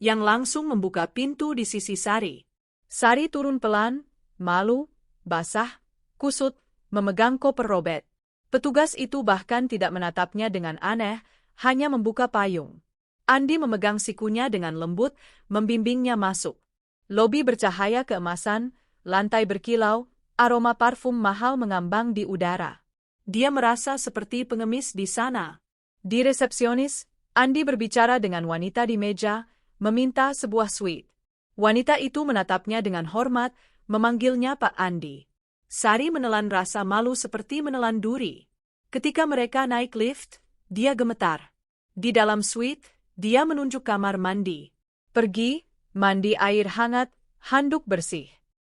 yang langsung membuka pintu di sisi Sari. Sari turun pelan, malu, basah, kusut, memegang koper Robert. Petugas itu bahkan tidak menatapnya dengan aneh, hanya membuka payung. Andi memegang sikunya dengan lembut, membimbingnya masuk. Lobi bercahaya keemasan, lantai berkilau, aroma parfum mahal mengambang di udara. Dia merasa seperti pengemis di sana. Di resepsionis, Andi berbicara dengan wanita di meja, meminta sebuah suite. Wanita itu menatapnya dengan hormat, memanggilnya Pak Andi. Sari menelan rasa malu seperti menelan duri. Ketika mereka naik lift, dia gemetar. Di dalam suite, dia menunjuk kamar mandi. Pergi, mandi air hangat, handuk bersih.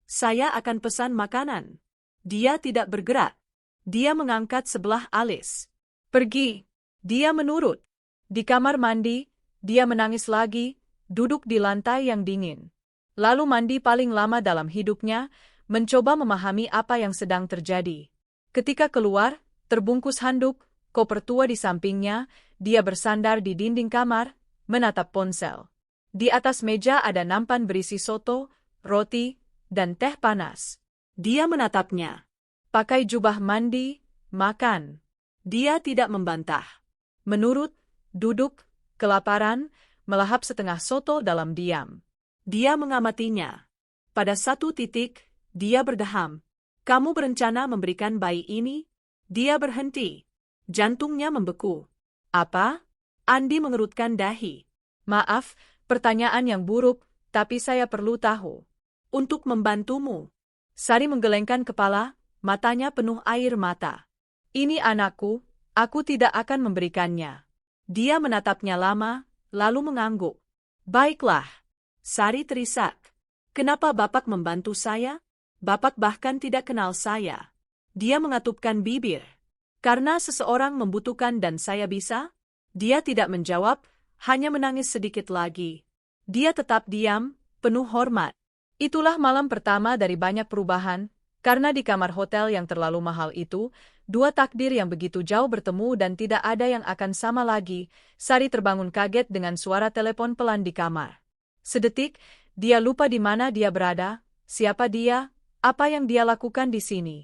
Saya akan pesan makanan. Dia tidak bergerak. Dia mengangkat sebelah alis. Pergi. Dia menurut. Di kamar mandi, dia menangis lagi, duduk di lantai yang dingin. Lalu mandi paling lama dalam hidupnya, mencoba memahami apa yang sedang terjadi. Ketika keluar, terbungkus handuk, koper tua di sampingnya, dia bersandar di dinding kamar, menatap ponsel. Di atas meja ada nampan berisi soto, roti, dan teh panas. Dia menatapnya. Pakai jubah mandi, makan. Dia tidak membantah. Menurut, duduk, kelaparan, melahap setengah soto dalam diam. Dia mengamatinya. Pada satu titik, dia berdeham. Kamu berencana memberikan bayi ini? Dia berhenti. Jantungnya membeku. Apa? Andi mengerutkan dahi. Maaf, pertanyaan yang buruk, tapi saya perlu tahu. Untuk membantumu. Sari menggelengkan kepala, matanya penuh air mata. Ini anakku, aku tidak akan memberikannya. Dia menatapnya lama, lalu mengangguk. Baiklah. Sari terisak. Kenapa Bapak membantu saya? Bapak bahkan tidak kenal saya. Dia mengatupkan bibir. Karena seseorang membutuhkan dan saya bisa? Dia tidak menjawab, hanya menangis sedikit lagi. Dia tetap diam, penuh hormat. Itulah malam pertama dari banyak perubahan, karena di kamar hotel yang terlalu mahal itu, dua takdir yang begitu jauh bertemu dan tidak ada yang akan sama lagi. Sari terbangun kaget dengan suara telepon pelan di kamar. Sedetik, dia lupa di mana dia berada, siapa dia, apa yang dia lakukan di sini.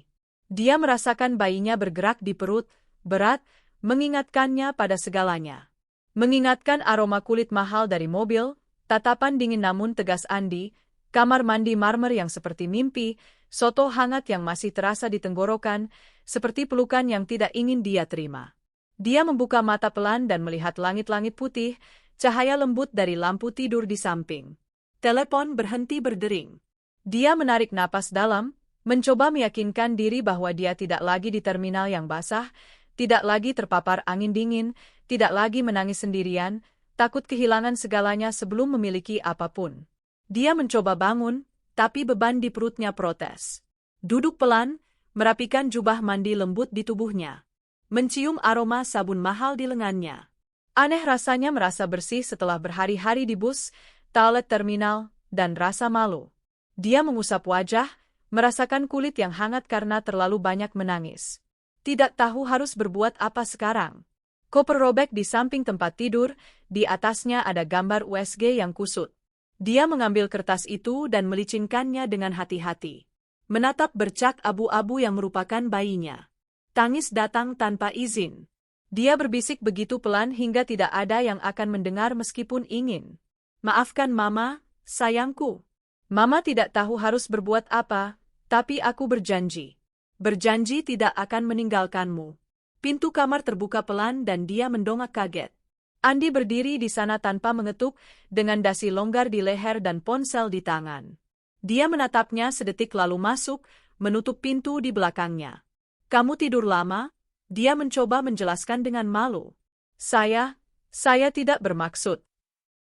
Dia merasakan bayinya bergerak di perut, berat, mengingatkannya pada segalanya. Mengingatkan aroma kulit mahal dari mobil, tatapan dingin namun tegas Andi, kamar mandi marmer yang seperti mimpi, soto hangat yang masih terasa di tenggorokan, seperti pelukan yang tidak ingin dia terima. Dia membuka mata pelan dan melihat langit-langit putih, cahaya lembut dari lampu tidur di samping. Telepon berhenti berdering. Dia menarik napas dalam, mencoba meyakinkan diri bahwa dia tidak lagi di terminal yang basah, tidak lagi terpapar angin dingin, tidak lagi menangis sendirian, takut kehilangan segalanya sebelum memiliki apapun. Dia mencoba bangun, tapi beban di perutnya protes. Duduk pelan, merapikan jubah mandi lembut di tubuhnya. Mencium aroma sabun mahal di lengannya. Aneh rasanya merasa bersih setelah berhari-hari di bus, toilet terminal, dan rasa malu. Dia mengusap wajah, merasakan kulit yang hangat karena terlalu banyak menangis. Tidak tahu harus berbuat apa sekarang. Koper robek di samping tempat tidur, di atasnya ada gambar USG yang kusut. Dia mengambil kertas itu dan melicinkannya dengan hati-hati. Menatap bercak abu-abu yang merupakan bayinya. Tangis datang tanpa izin. Dia berbisik begitu pelan hingga tidak ada yang akan mendengar meskipun ingin. Maafkan Mama, sayangku. Mama tidak tahu harus berbuat apa, tapi aku berjanji. Berjanji tidak akan meninggalkanmu. Pintu kamar terbuka pelan dan dia mendongak kaget. Andi berdiri di sana tanpa mengetuk, dengan dasi longgar di leher dan ponsel di tangan. Dia menatapnya sedetik lalu masuk, menutup pintu di belakangnya. Kamu tidur lama? Dia mencoba menjelaskan dengan malu. Saya tidak bermaksud.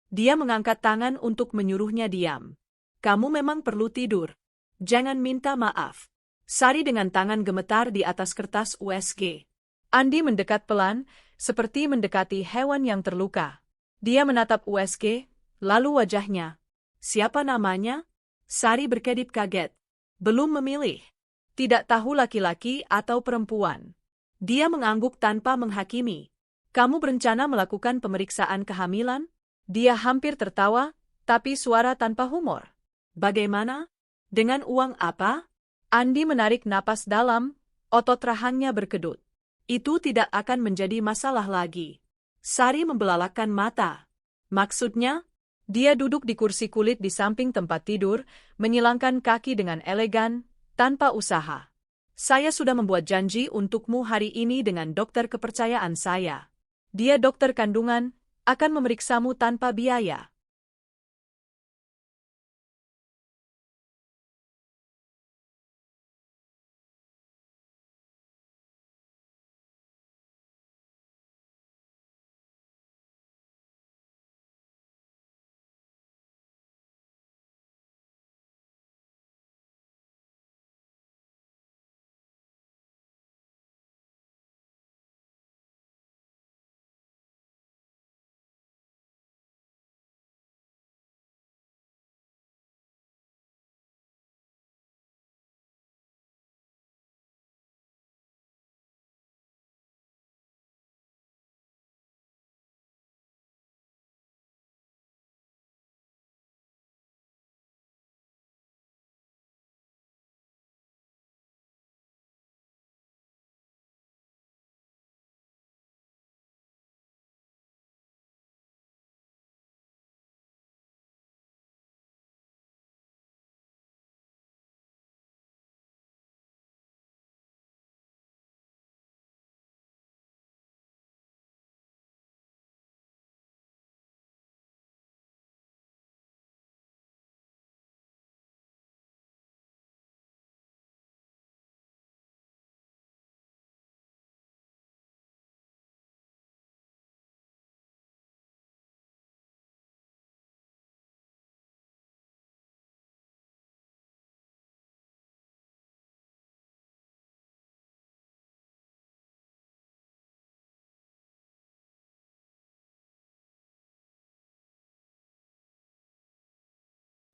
Dia mengangkat tangan untuk menyuruhnya diam. Kamu memang perlu tidur. Jangan minta maaf. Sari dengan tangan gemetar di atas kertas USG. Andi mendekat pelan, seperti mendekati hewan yang terluka. Dia menatap USG, lalu wajahnya. Siapa namanya? Sari berkedip kaget. Belum memilih. Tidak tahu laki-laki atau perempuan. Dia mengangguk tanpa menghakimi. Kamu berencana melakukan pemeriksaan kehamilan? Dia hampir tertawa, tapi suara tanpa humor. Bagaimana? Dengan uang apa? Andi menarik napas dalam, otot rahangnya berkedut. Itu tidak akan menjadi masalah lagi. Sari membelalakan mata. Maksudnya? Dia duduk di kursi kulit di samping tempat tidur, menyilangkan kaki dengan elegan, tanpa usaha. Saya sudah membuat janji untukmu hari ini dengan dokter kepercayaan saya. Dia dokter kandungan, akan memeriksamu tanpa biaya.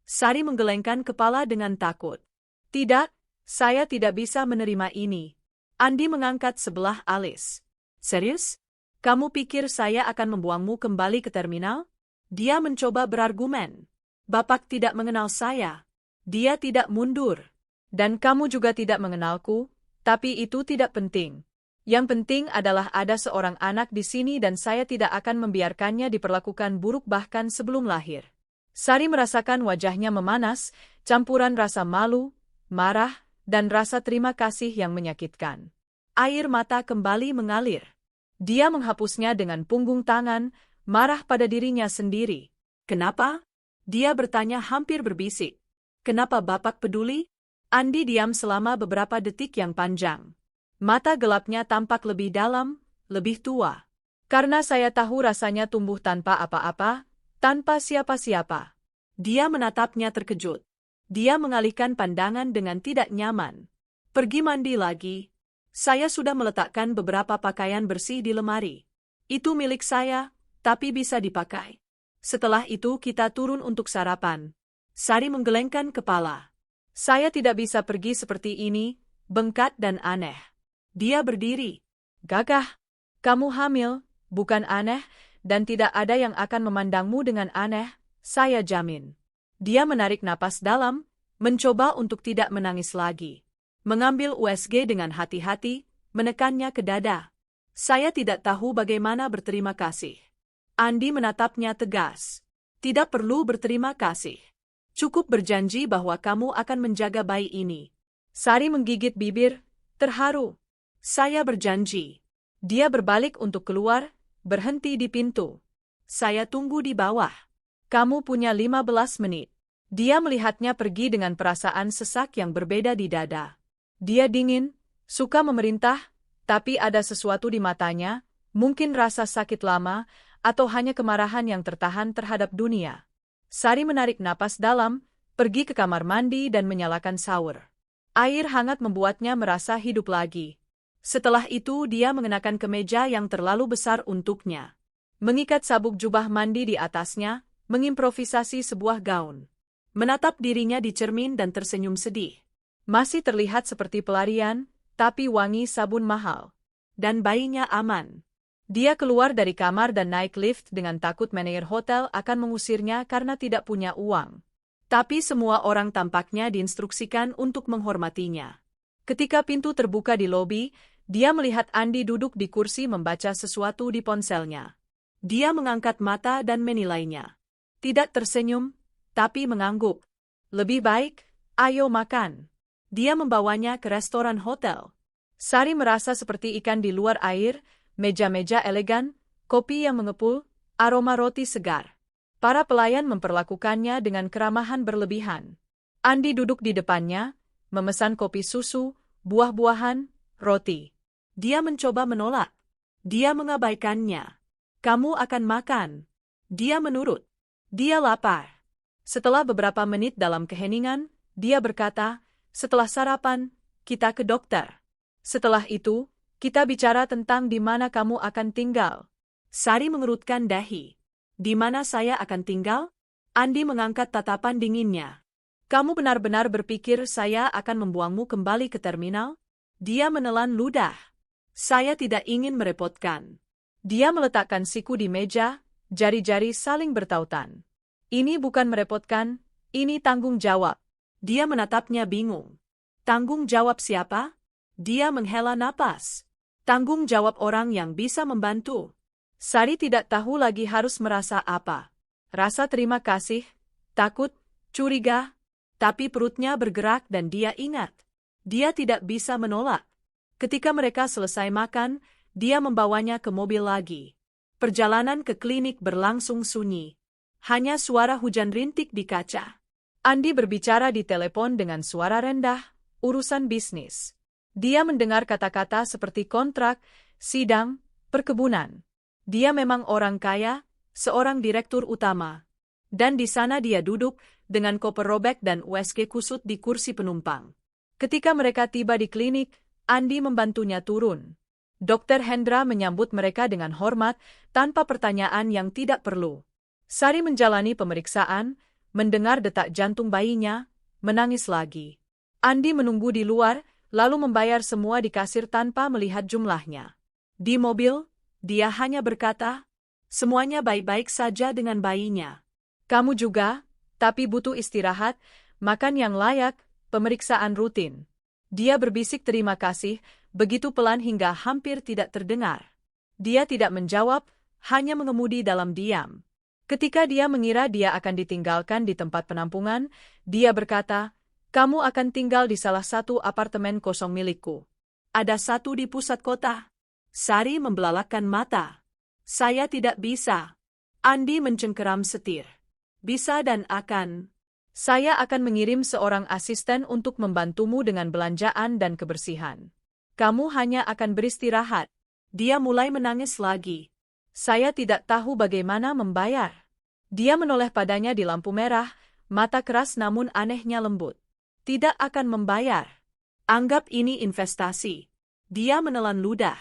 Sari menggelengkan kepala dengan takut. Tidak, saya tidak bisa menerima ini. Andi mengangkat sebelah alis. Serius? Kamu pikir saya akan membuangmu kembali ke terminal? Dia mencoba berargumen. Bapak tidak mengenal saya. Dia tidak mundur. Dan kamu juga tidak mengenalku, tapi itu tidak penting. Yang penting adalah ada seorang anak di sini dan saya tidak akan membiarkannya diperlakukan buruk bahkan sebelum lahir. Sari merasakan wajahnya memanas, campuran rasa malu, marah, dan rasa terima kasih yang menyakitkan. Air mata kembali mengalir. Dia menghapusnya dengan punggung tangan, marah pada dirinya sendiri. Kenapa? Dia bertanya hampir berbisik. Kenapa Bapak peduli? Andi diam selama beberapa detik yang panjang. Mata gelapnya tampak lebih dalam, lebih tua. Karena saya tahu rasanya tumbuh tanpa apa-apa, tanpa siapa-siapa. Dia menatapnya terkejut. Dia mengalihkan pandangan dengan tidak nyaman. Pergi mandi lagi. Saya sudah meletakkan beberapa pakaian bersih di lemari. Itu milik saya, tapi bisa dipakai. Setelah itu kita turun untuk sarapan. Sari menggelengkan kepala. Saya tidak bisa pergi seperti ini, bengkak dan aneh. Dia berdiri. Gagah, kamu hamil, bukan aneh, dan tidak ada yang akan memandangmu dengan aneh, saya jamin. Dia menarik napas dalam, mencoba untuk tidak menangis lagi. Mengambil USG dengan hati-hati, menekannya ke dada. Saya tidak tahu bagaimana berterima kasih. Andi menatapnya tegas. Tidak perlu berterima kasih. Cukup berjanji bahwa kamu akan menjaga bayi ini. Sari menggigit bibir, terharu. Saya berjanji. Dia berbalik untuk keluar, berhenti di pintu. Saya tunggu di bawah. Kamu punya 15 menit. Dia melihatnya pergi dengan perasaan sesak yang berbeda di dada. Dia dingin, suka memerintah, tapi ada sesuatu di matanya, mungkin rasa sakit lama, atau hanya kemarahan yang tertahan terhadap dunia. Sari menarik napas dalam, pergi ke kamar mandi dan menyalakan shower. Air hangat membuatnya merasa hidup lagi. Setelah itu dia mengenakan kemeja yang terlalu besar untuknya. Mengikat sabuk jubah mandi di atasnya, mengimprovisasi sebuah gaun. Menatap dirinya di cermin dan tersenyum sedih. Masih terlihat seperti pelarian, tapi wangi sabun mahal. Dan bayinya aman. Dia keluar dari kamar dan naik lift dengan takut manajer hotel akan mengusirnya karena tidak punya uang. Tapi semua orang tampaknya diinstruksikan untuk menghormatinya. Ketika pintu terbuka di lobi, dia melihat Andi duduk di kursi membaca sesuatu di ponselnya. Dia mengangkat mata dan menilainya. Tidak tersenyum, tapi mengangguk. Lebih baik, ayo makan. Dia membawanya ke restoran hotel. Sari merasa seperti ikan di luar air, meja-meja elegan, kopi yang mengepul, aroma roti segar. Para pelayan memperlakukannya dengan keramahan berlebihan. Andi duduk di depannya, memesan kopi susu, buah-buahan, roti. Dia mencoba menolak. Dia mengabaikannya. Kamu akan makan. Dia menurut. Dia lapar. Setelah beberapa menit dalam keheningan, dia berkata, setelah sarapan, kita ke dokter. Setelah itu, kita bicara tentang di mana kamu akan tinggal. Sari mengerutkan dahi. Di mana saya akan tinggal? Andi mengangkat tatapan dinginnya. Kamu benar-benar berpikir saya akan membuangmu kembali ke terminal? Dia menelan ludah. Saya tidak ingin merepotkan. Dia meletakkan siku di meja, jari-jari saling bertautan. Ini bukan merepotkan, ini tanggung jawab. Dia menatapnya bingung. Tanggung jawab siapa? Dia menghela napas. Tanggung jawab orang yang bisa membantu. Sari tidak tahu lagi harus merasa apa. Rasa terima kasih, takut, curiga, tapi perutnya bergerak dan dia ingat. Dia tidak bisa menolak. Ketika mereka selesai makan, dia membawanya ke mobil lagi. Perjalanan ke klinik berlangsung sunyi. Hanya suara hujan rintik di kaca. Andi berbicara di telepon dengan suara rendah, urusan bisnis. Dia mendengar kata-kata seperti kontrak, sidang, perkebunan. Dia memang orang kaya, seorang direktur utama. Dan di sana dia duduk, dengan koper robek dan USG kusut di kursi penumpang. Ketika mereka tiba di klinik, Andi membantunya turun. Dr. Hendra menyambut mereka dengan hormat, tanpa pertanyaan yang tidak perlu. Sari menjalani pemeriksaan, mendengar detak jantung bayinya, menangis lagi. Andi menunggu di luar, lalu membayar semua di kasir tanpa melihat jumlahnya. Di mobil, dia hanya berkata, semuanya baik-baik saja dengan bayinya. Kamu juga, tapi butuh istirahat, makan yang layak, pemeriksaan rutin. Dia berbisik terima kasih, begitu pelan hingga hampir tidak terdengar. Dia tidak menjawab, hanya mengemudi dalam diam. Ketika dia mengira dia akan ditinggalkan di tempat penampungan, dia berkata, kamu akan tinggal di salah satu apartemen kosong milikku. Ada satu di pusat kota. Sari membelalakkan mata. Saya tidak bisa. Andi mencengkeram setir. Bisa dan akan. Saya akan mengirim seorang asisten untuk membantumu dengan belanjaan dan kebersihan. Kamu hanya akan beristirahat. Dia mulai menangis lagi. Saya tidak tahu bagaimana membayar. Dia menoleh padanya di lampu merah, mata keras namun anehnya lembut. Tidak akan membayar. Anggap ini investasi. Dia menelan ludah.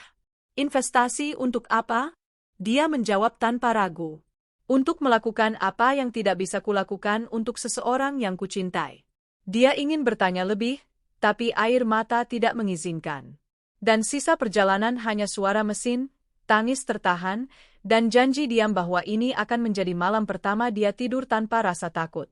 Investasi untuk apa? Dia menjawab tanpa ragu. Untuk melakukan apa yang tidak bisa kulakukan untuk seseorang yang kucintai. Dia ingin bertanya lebih, tapi air mata tidak mengizinkan. Dan sisa perjalanan hanya suara mesin, tangis tertahan, dan janji diam bahwa ini akan menjadi malam pertama dia tidur tanpa rasa takut.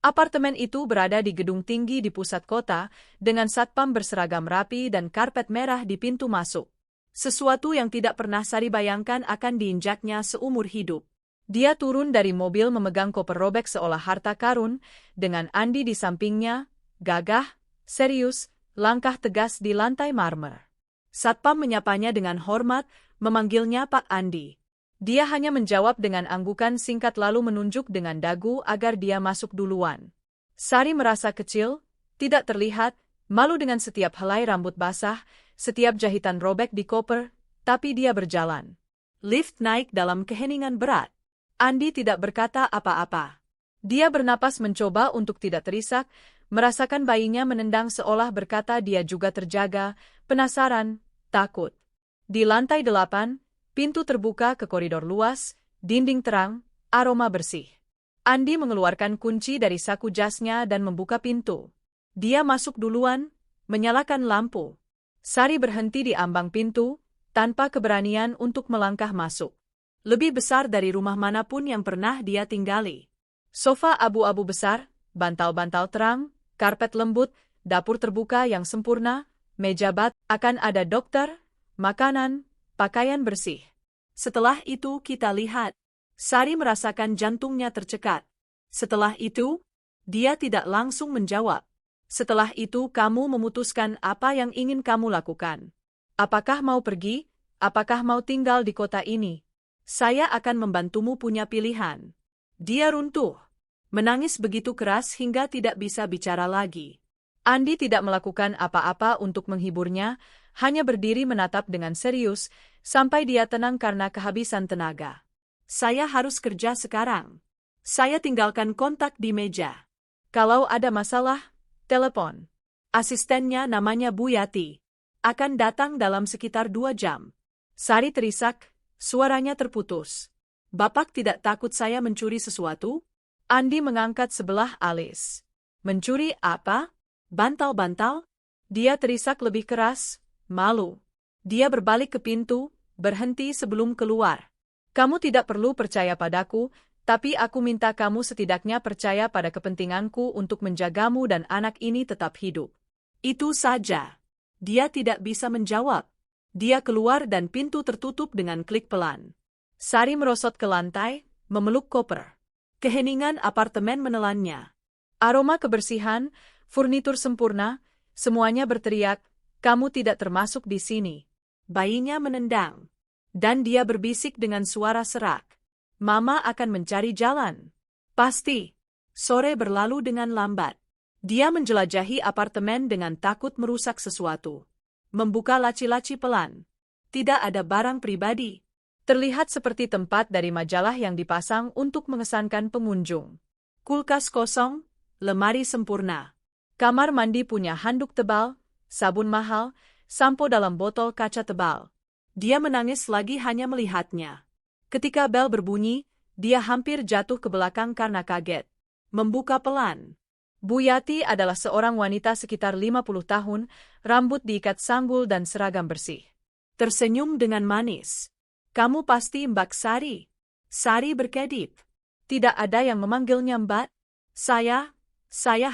Apartemen itu berada di gedung tinggi di pusat kota, dengan satpam berseragam rapi dan karpet merah di pintu masuk. Sesuatu yang tidak pernah Sari bayangkan akan diinjaknya seumur hidup. Dia turun dari mobil memegang koper robek seolah harta karun, dengan Andi di sampingnya, gagah, serius, langkah tegas di lantai marmer. Satpam menyapanya dengan hormat, memanggilnya Pak Andi. Dia hanya menjawab dengan anggukan singkat lalu menunjuk dengan dagu agar dia masuk duluan. Sari merasa kecil, tidak terlihat, malu dengan setiap helai rambut basah, setiap jahitan robek di koper, tapi dia berjalan. Lift naik dalam keheningan berat. Andi tidak berkata apa-apa. Dia bernapas mencoba untuk tidak terisak, merasakan bayinya menendang seolah berkata dia juga terjaga, penasaran, takut. Di lantai 8, pintu terbuka ke koridor luas, dinding terang, aroma bersih. Andi mengeluarkan kunci dari saku jasnya dan membuka pintu. Dia masuk duluan, menyalakan lampu. Sari berhenti di ambang pintu, tanpa keberanian untuk melangkah masuk. Lebih besar dari rumah manapun yang pernah dia tinggali. Sofa abu-abu besar, bantal-bantal terang, karpet lembut, dapur terbuka yang sempurna, meja bat, akan ada dokter, makanan, pakaian bersih. Setelah itu kita lihat. Sari merasakan jantungnya tercekat. Setelah itu, dia tidak langsung menjawab. Setelah itu kamu memutuskan apa yang ingin kamu lakukan. Apakah mau pergi? Apakah mau tinggal di kota ini? Saya akan membantumu punya pilihan. Dia runtuh. Menangis begitu keras hingga tidak bisa bicara lagi. Andi tidak melakukan apa-apa untuk menghiburnya, hanya berdiri menatap dengan serius, sampai dia tenang karena kehabisan tenaga. Saya harus kerja sekarang. Saya tinggalkan kontak di meja. Kalau ada masalah, telepon. Asistennya namanya Bu Yati. Akan datang dalam sekitar 2 jam. Sari terisak, suaranya terputus. Bapak tidak takut saya mencuri sesuatu? Andi mengangkat sebelah alis. Mencuri apa? Bantal-bantal? Dia terisak lebih keras, malu. Dia berbalik ke pintu, berhenti sebelum keluar. Kamu tidak perlu percaya padaku, tapi aku minta kamu setidaknya percaya pada kepentinganku untuk menjagamu dan anak ini tetap hidup. Itu saja. Dia tidak bisa menjawab. Dia keluar dan pintu tertutup dengan klik pelan. Sari merosot ke lantai, memeluk koper. Keheningan apartemen menelannya. Aroma kebersihan, furnitur sempurna, semuanya berteriak, kamu tidak termasuk di sini. Bayinya menendang. Dan dia berbisik dengan suara serak. Mama akan mencari jalan. Pasti. Sore berlalu dengan lambat. Dia menjelajahi apartemen dengan takut merusak sesuatu. Membuka laci-laci pelan. Tidak ada barang pribadi. Terlihat seperti tempat dari majalah yang dipasang untuk mengesankan pengunjung. Kulkas kosong, lemari sempurna. Kamar mandi punya handuk tebal, sabun mahal, sampo dalam botol kaca tebal. Dia menangis lagi hanya melihatnya. Ketika bel berbunyi, dia hampir jatuh ke belakang karena kaget. Membuka pelan. Bu Yati adalah seorang wanita sekitar 50 tahun, rambut diikat sanggul dan seragam bersih. Tersenyum dengan manis. Kamu pasti Mbak Sari. Sari berkedip. Tidak ada yang memanggilnya Mbak. Saya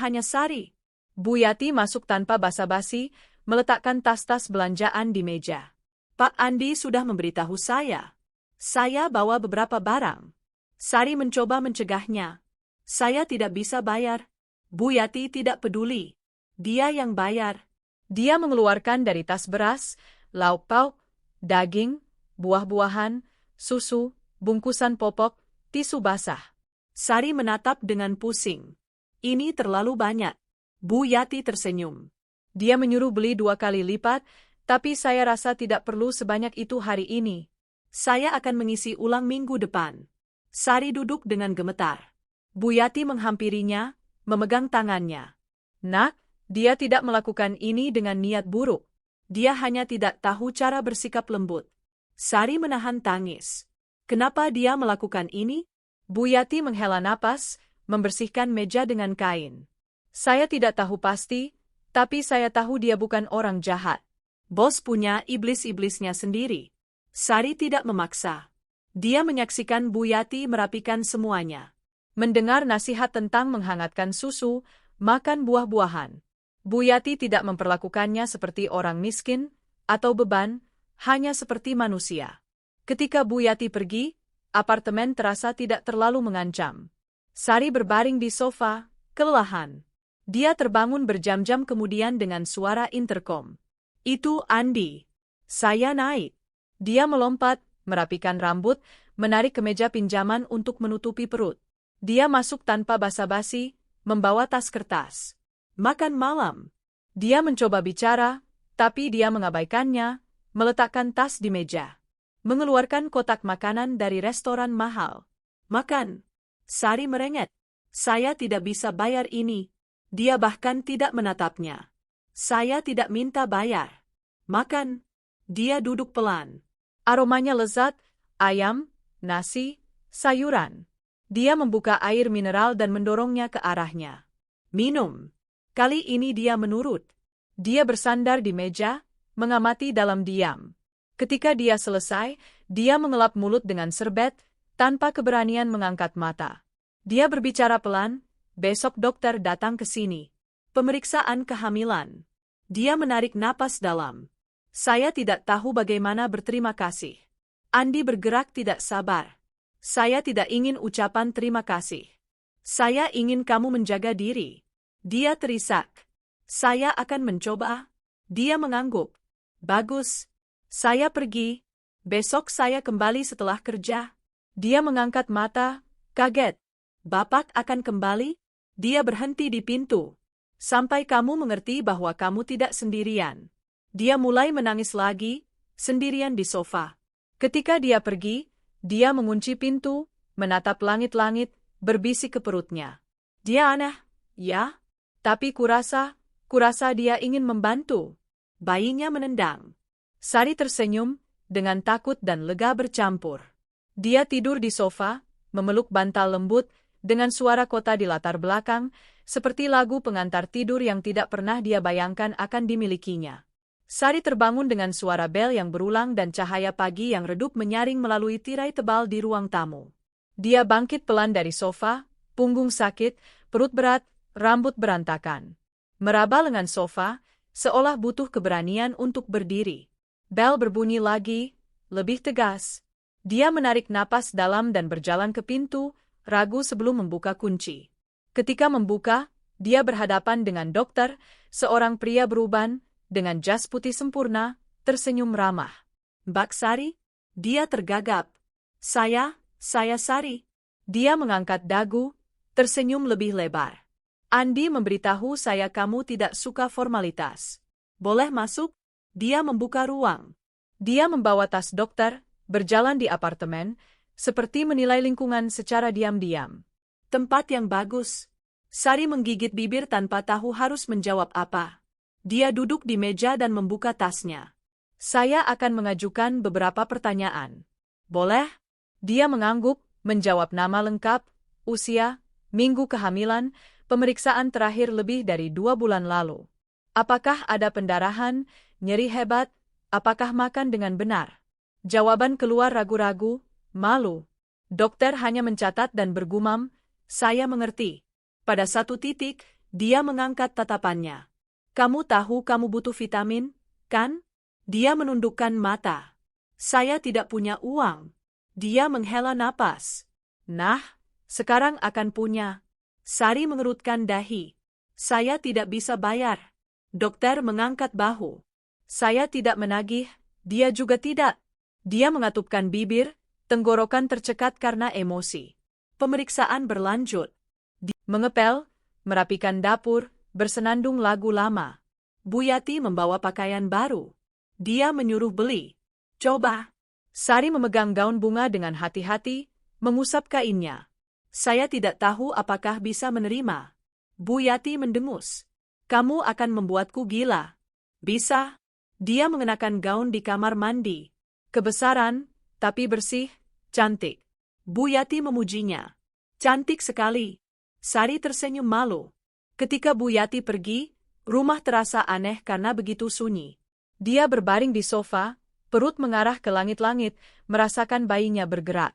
hanya Sari. Bu Yati masuk tanpa basa-basi, meletakkan tas-tas belanjaan di meja. Pak Andi sudah memberitahu saya. Saya bawa beberapa barang. Sari mencoba mencegahnya. Saya tidak bisa bayar. Bu Yati tidak peduli. Dia yang bayar. Dia mengeluarkan dari tas beras, lauk pauk, daging, buah-buahan, susu, bungkusan popok, tisu basah. Sari menatap dengan pusing. Ini terlalu banyak. Bu Yati tersenyum. Dia menyuruh beli 2 kali lipat, tapi saya rasa tidak perlu sebanyak itu hari ini. Saya akan mengisi ulang minggu depan. Sari duduk dengan gemetar. Bu Yati menghampirinya, memegang tangannya. Nak, dia tidak melakukan ini dengan niat buruk. Dia hanya tidak tahu cara bersikap lembut. Sari menahan tangis. Kenapa dia melakukan ini? Bu Yati menghela napas, membersihkan meja dengan kain. Saya tidak tahu pasti, tapi saya tahu dia bukan orang jahat. Bos punya iblis-iblisnya sendiri. Sari tidak memaksa. Dia menyaksikan Bu Yati merapikan semuanya. Mendengar nasihat tentang menghangatkan susu, makan buah-buahan. Bu Yati tidak memperlakukannya seperti orang miskin atau beban, hanya seperti manusia. Ketika Bu Yati pergi, apartemen terasa tidak terlalu mengancam. Sari berbaring di sofa, kelelahan. Dia terbangun berjam-jam kemudian dengan suara interkom. Itu Andi. Saya naik. Dia melompat, merapikan rambut, menarik kemeja pinjaman untuk menutupi perut. Dia masuk tanpa basa-basi, membawa tas kertas. Makan malam. Dia mencoba bicara, tapi dia mengabaikannya, meletakkan tas di meja. Mengeluarkan kotak makanan dari restoran mahal. Makan. Sari merengek. Saya tidak bisa bayar ini. Dia bahkan tidak menatapnya. Saya tidak minta bayar. Makan. Dia duduk pelan. Aromanya lezat, ayam, nasi, sayuran. Dia membuka air mineral dan mendorongnya ke arahnya. Minum. Kali ini dia menurut. Dia bersandar di meja, mengamati dalam diam. Ketika dia selesai, dia mengelap mulut dengan serbet, tanpa keberanian mengangkat mata. Dia berbicara pelan, besok dokter datang ke sini. Pemeriksaan kehamilan. Dia menarik napas dalam. Saya tidak tahu bagaimana berterima kasih. Andi bergerak tidak sabar. Saya tidak ingin ucapan terima kasih. Saya ingin kamu menjaga diri. Dia terisak. Saya akan mencoba. Dia mengangguk. Bagus. Saya pergi. Besok saya kembali setelah kerja. Dia mengangkat mata, kaget. Bapak akan kembali? Dia berhenti di pintu. Sampai kamu mengerti bahwa kamu tidak sendirian. Dia mulai menangis lagi, sendirian di sofa. Ketika dia pergi, dia mengunci pintu, menatap langit-langit, berbisik ke perutnya. Dia aneh, ya? Tapi kurasa dia ingin membantu. Bayinya menendang. Sari tersenyum, dengan takut dan lega bercampur. Dia tidur di sofa, memeluk bantal lembut, dengan suara kota di latar belakang, seperti lagu pengantar tidur yang tidak pernah dia bayangkan akan dimilikinya. Sari terbangun dengan suara bel yang berulang dan cahaya pagi yang redup menyaring melalui tirai tebal di ruang tamu. Dia bangkit pelan dari sofa, punggung sakit, perut berat, rambut berantakan. Meraba lengan sofa, seolah butuh keberanian untuk berdiri. Bel berbunyi lagi, lebih tegas. Dia menarik napas dalam dan berjalan ke pintu, ragu sebelum membuka kunci. Ketika membuka, dia berhadapan dengan dokter, seorang pria beruban, dengan jas putih sempurna, tersenyum ramah. Mbak Sari? Dia tergagap. Saya Sari. Dia mengangkat dagu, tersenyum lebih lebar. Andi memberitahu saya kamu tidak suka formalitas. Boleh masuk? Dia membuka ruang. Dia membawa tas dokter, berjalan di apartemen, seperti menilai lingkungan secara diam-diam. Tempat yang bagus. Sari menggigit bibir tanpa tahu harus menjawab apa. Dia duduk di meja dan membuka tasnya. Saya akan mengajukan beberapa pertanyaan. Boleh? Dia mengangguk, menjawab nama lengkap, usia, minggu kehamilan, pemeriksaan terakhir lebih dari 2 bulan lalu. Apakah ada pendarahan, nyeri hebat, apakah makan dengan benar? Jawaban keluar ragu-ragu, malu. Dokter hanya mencatat dan bergumam, saya mengerti. Pada satu titik, dia mengangkat tatapannya. Kamu tahu kamu butuh vitamin, kan? Dia menundukkan mata. Saya tidak punya uang. Dia menghela napas. Nah, sekarang akan punya. Sari mengerutkan dahi. Saya tidak bisa bayar. Dokter mengangkat bahu. Saya tidak menagih, dia juga tidak. Dia mengatupkan bibir, tenggorokan tercekat karena emosi. Pemeriksaan berlanjut. Mengepel, merapikan dapur, bersenandung lagu lama. Bu Yati membawa pakaian baru. Dia menyuruh beli. Coba. Sari memegang gaun bunga dengan hati-hati, mengusap kainnya. Saya tidak tahu apakah bisa menerima. Bu Yati mendengus. Kamu akan membuatku gila. Bisa. Dia mengenakan gaun di kamar mandi. Kebesaran, tapi bersih, cantik. Bu Yati memujinya. Cantik sekali. Sari tersenyum malu. Ketika Bu Yati pergi, rumah terasa aneh karena begitu sunyi. Dia berbaring di sofa, perut mengarah ke langit-langit, merasakan bayinya bergerak.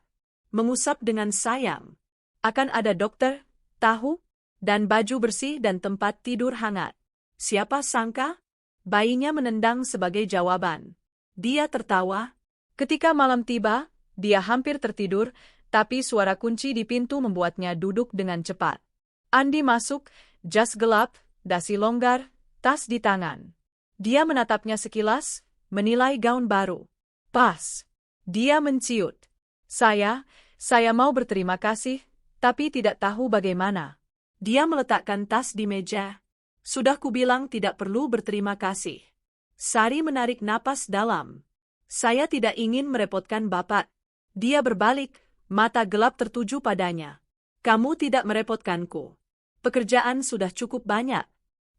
Mengusap dengan sayang. Akan ada dokter, tahu, dan baju bersih dan tempat tidur hangat. Siapa sangka? Bayinya menendang sebagai jawaban. Dia tertawa. Ketika malam tiba, dia hampir tertidur, tapi suara kunci di pintu membuatnya duduk dengan cepat. Andi masuk, jas gelap, dasi longgar, tas di tangan. Dia menatapnya sekilas, menilai gaun baru. Pas. Dia menciut. Saya mau berterima kasih, tapi tidak tahu bagaimana. Dia meletakkan tas di meja. Sudah kubilang tidak perlu berterima kasih. Sari menarik napas dalam. Saya tidak ingin merepotkan Bapak. Dia berbalik, mata gelap tertuju padanya. Kamu tidak merepotkanku. Pekerjaan sudah cukup banyak.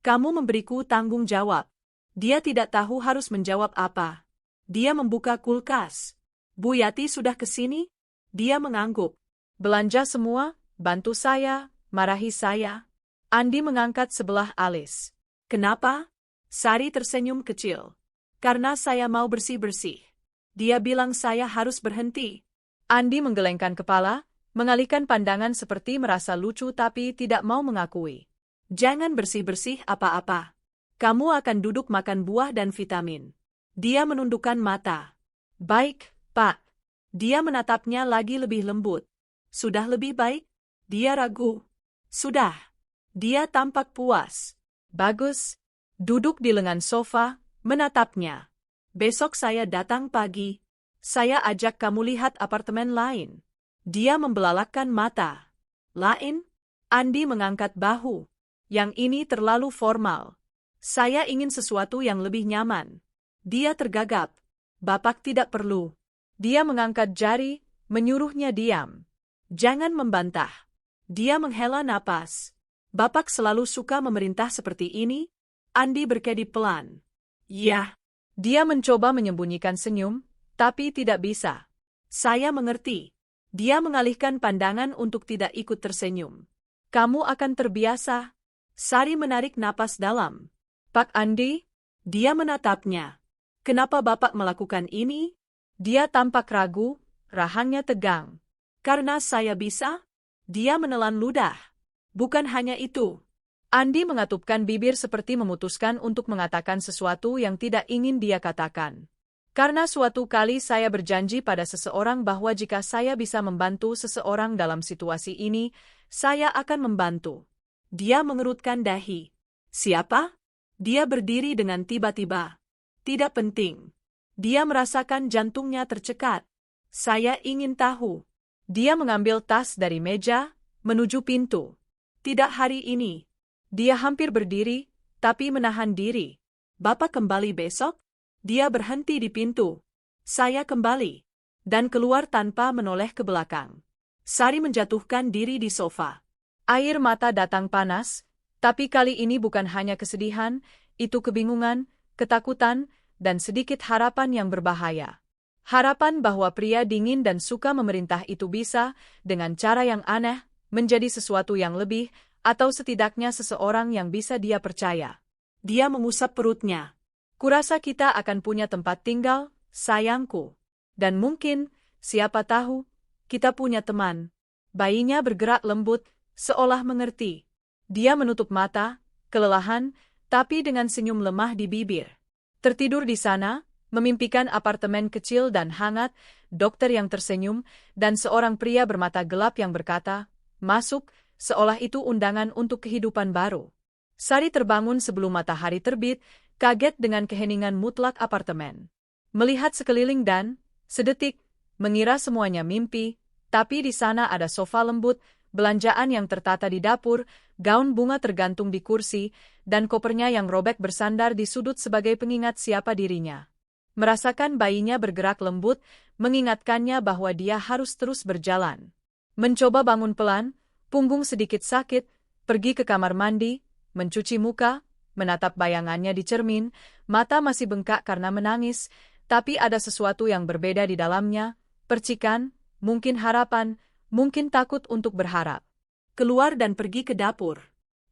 Kamu memberiku tanggung jawab. Dia tidak tahu harus menjawab apa. Dia membuka kulkas. Bu Yati sudah ke sini? Dia mengangguk. Belanja semua, bantu saya, marahi saya. Andi mengangkat sebelah alis. Kenapa? Sari tersenyum kecil. Karena saya mau bersih-bersih. Dia bilang saya harus berhenti. Andi menggelengkan kepala, mengalihkan pandangan seperti merasa lucu tapi tidak mau mengakui. Jangan bersih-bersih apa-apa. Kamu akan duduk makan buah dan vitamin. Dia menundukkan mata. Baik, Pak. Dia menatapnya lagi lebih lembut. Sudah lebih baik? Dia ragu. Sudah. Dia tampak puas. Bagus. Duduk di lengan sofa, menatapnya. Besok saya datang pagi. Saya ajak kamu lihat apartemen lain. Dia membelalakkan mata. Lain? Andi mengangkat bahu. Yang ini terlalu formal. Saya ingin sesuatu yang lebih nyaman. Dia tergagap. Bapak tidak perlu. Dia mengangkat jari, menyuruhnya diam. Jangan membantah. Dia menghela napas. Bapak selalu suka memerintah seperti ini? Andi berkedip pelan. Ya. Dia mencoba menyembunyikan senyum, tapi tidak bisa. Saya mengerti. Dia mengalihkan pandangan untuk tidak ikut tersenyum. Kamu akan terbiasa. Sari menarik napas dalam. Pak Andi? Dia menatapnya. Kenapa Bapak melakukan ini? Dia tampak ragu, rahangnya tegang. Karena saya bisa? Dia menelan ludah. Bukan hanya itu. Andi mengatupkan bibir seperti memutuskan untuk mengatakan sesuatu yang tidak ingin dia katakan. Karena suatu kali saya berjanji pada seseorang bahwa jika saya bisa membantu seseorang dalam situasi ini, saya akan membantu. Dia mengerutkan dahi. Siapa? Dia berdiri dengan tiba-tiba. Tidak penting. Dia merasakan jantungnya tercekat. Saya ingin tahu. Dia mengambil tas dari meja, menuju pintu. Tidak hari ini. Dia hampir berdiri, tapi menahan diri. Bapak kembali besok? Dia berhenti di pintu. Saya kembali. Dan keluar tanpa menoleh ke belakang. Sari menjatuhkan diri di sofa. Air mata datang panas, tapi kali ini bukan hanya kesedihan, itu kebingungan, ketakutan, dan sedikit harapan yang berbahaya. Harapan bahwa pria dingin dan suka memerintah itu bisa, dengan cara yang aneh, menjadi sesuatu yang lebih, atau setidaknya seseorang yang bisa dia percaya. Dia mengusap perutnya. Kurasa kita akan punya tempat tinggal, sayangku. Dan mungkin, siapa tahu, kita punya teman. Bayinya bergerak lembut, seolah mengerti. Dia menutup mata, kelelahan, tapi dengan senyum lemah di bibir. Tertidur di sana, memimpikan apartemen kecil dan hangat, dokter yang tersenyum, dan seorang pria bermata gelap yang berkata, "Masuk," seolah itu undangan untuk kehidupan baru. Sari terbangun sebelum matahari terbit, kaget dengan keheningan mutlak apartemen. Melihat sekeliling dan, sedetik, mengira semuanya mimpi, tapi di sana ada sofa lembut, belanjaan yang tertata di dapur, gaun bunga tergantung di kursi, dan kopernya yang robek bersandar di sudut sebagai pengingat siapa dirinya. Merasakan bayinya bergerak lembut, mengingatkannya bahwa dia harus terus berjalan. Mencoba bangun pelan, punggung sedikit sakit, pergi ke kamar mandi, mencuci muka, menatap bayangannya di cermin, mata masih bengkak karena menangis, tapi ada sesuatu yang berbeda di dalamnya, percikan, mungkin harapan, mungkin takut untuk berharap. Keluar dan pergi ke dapur.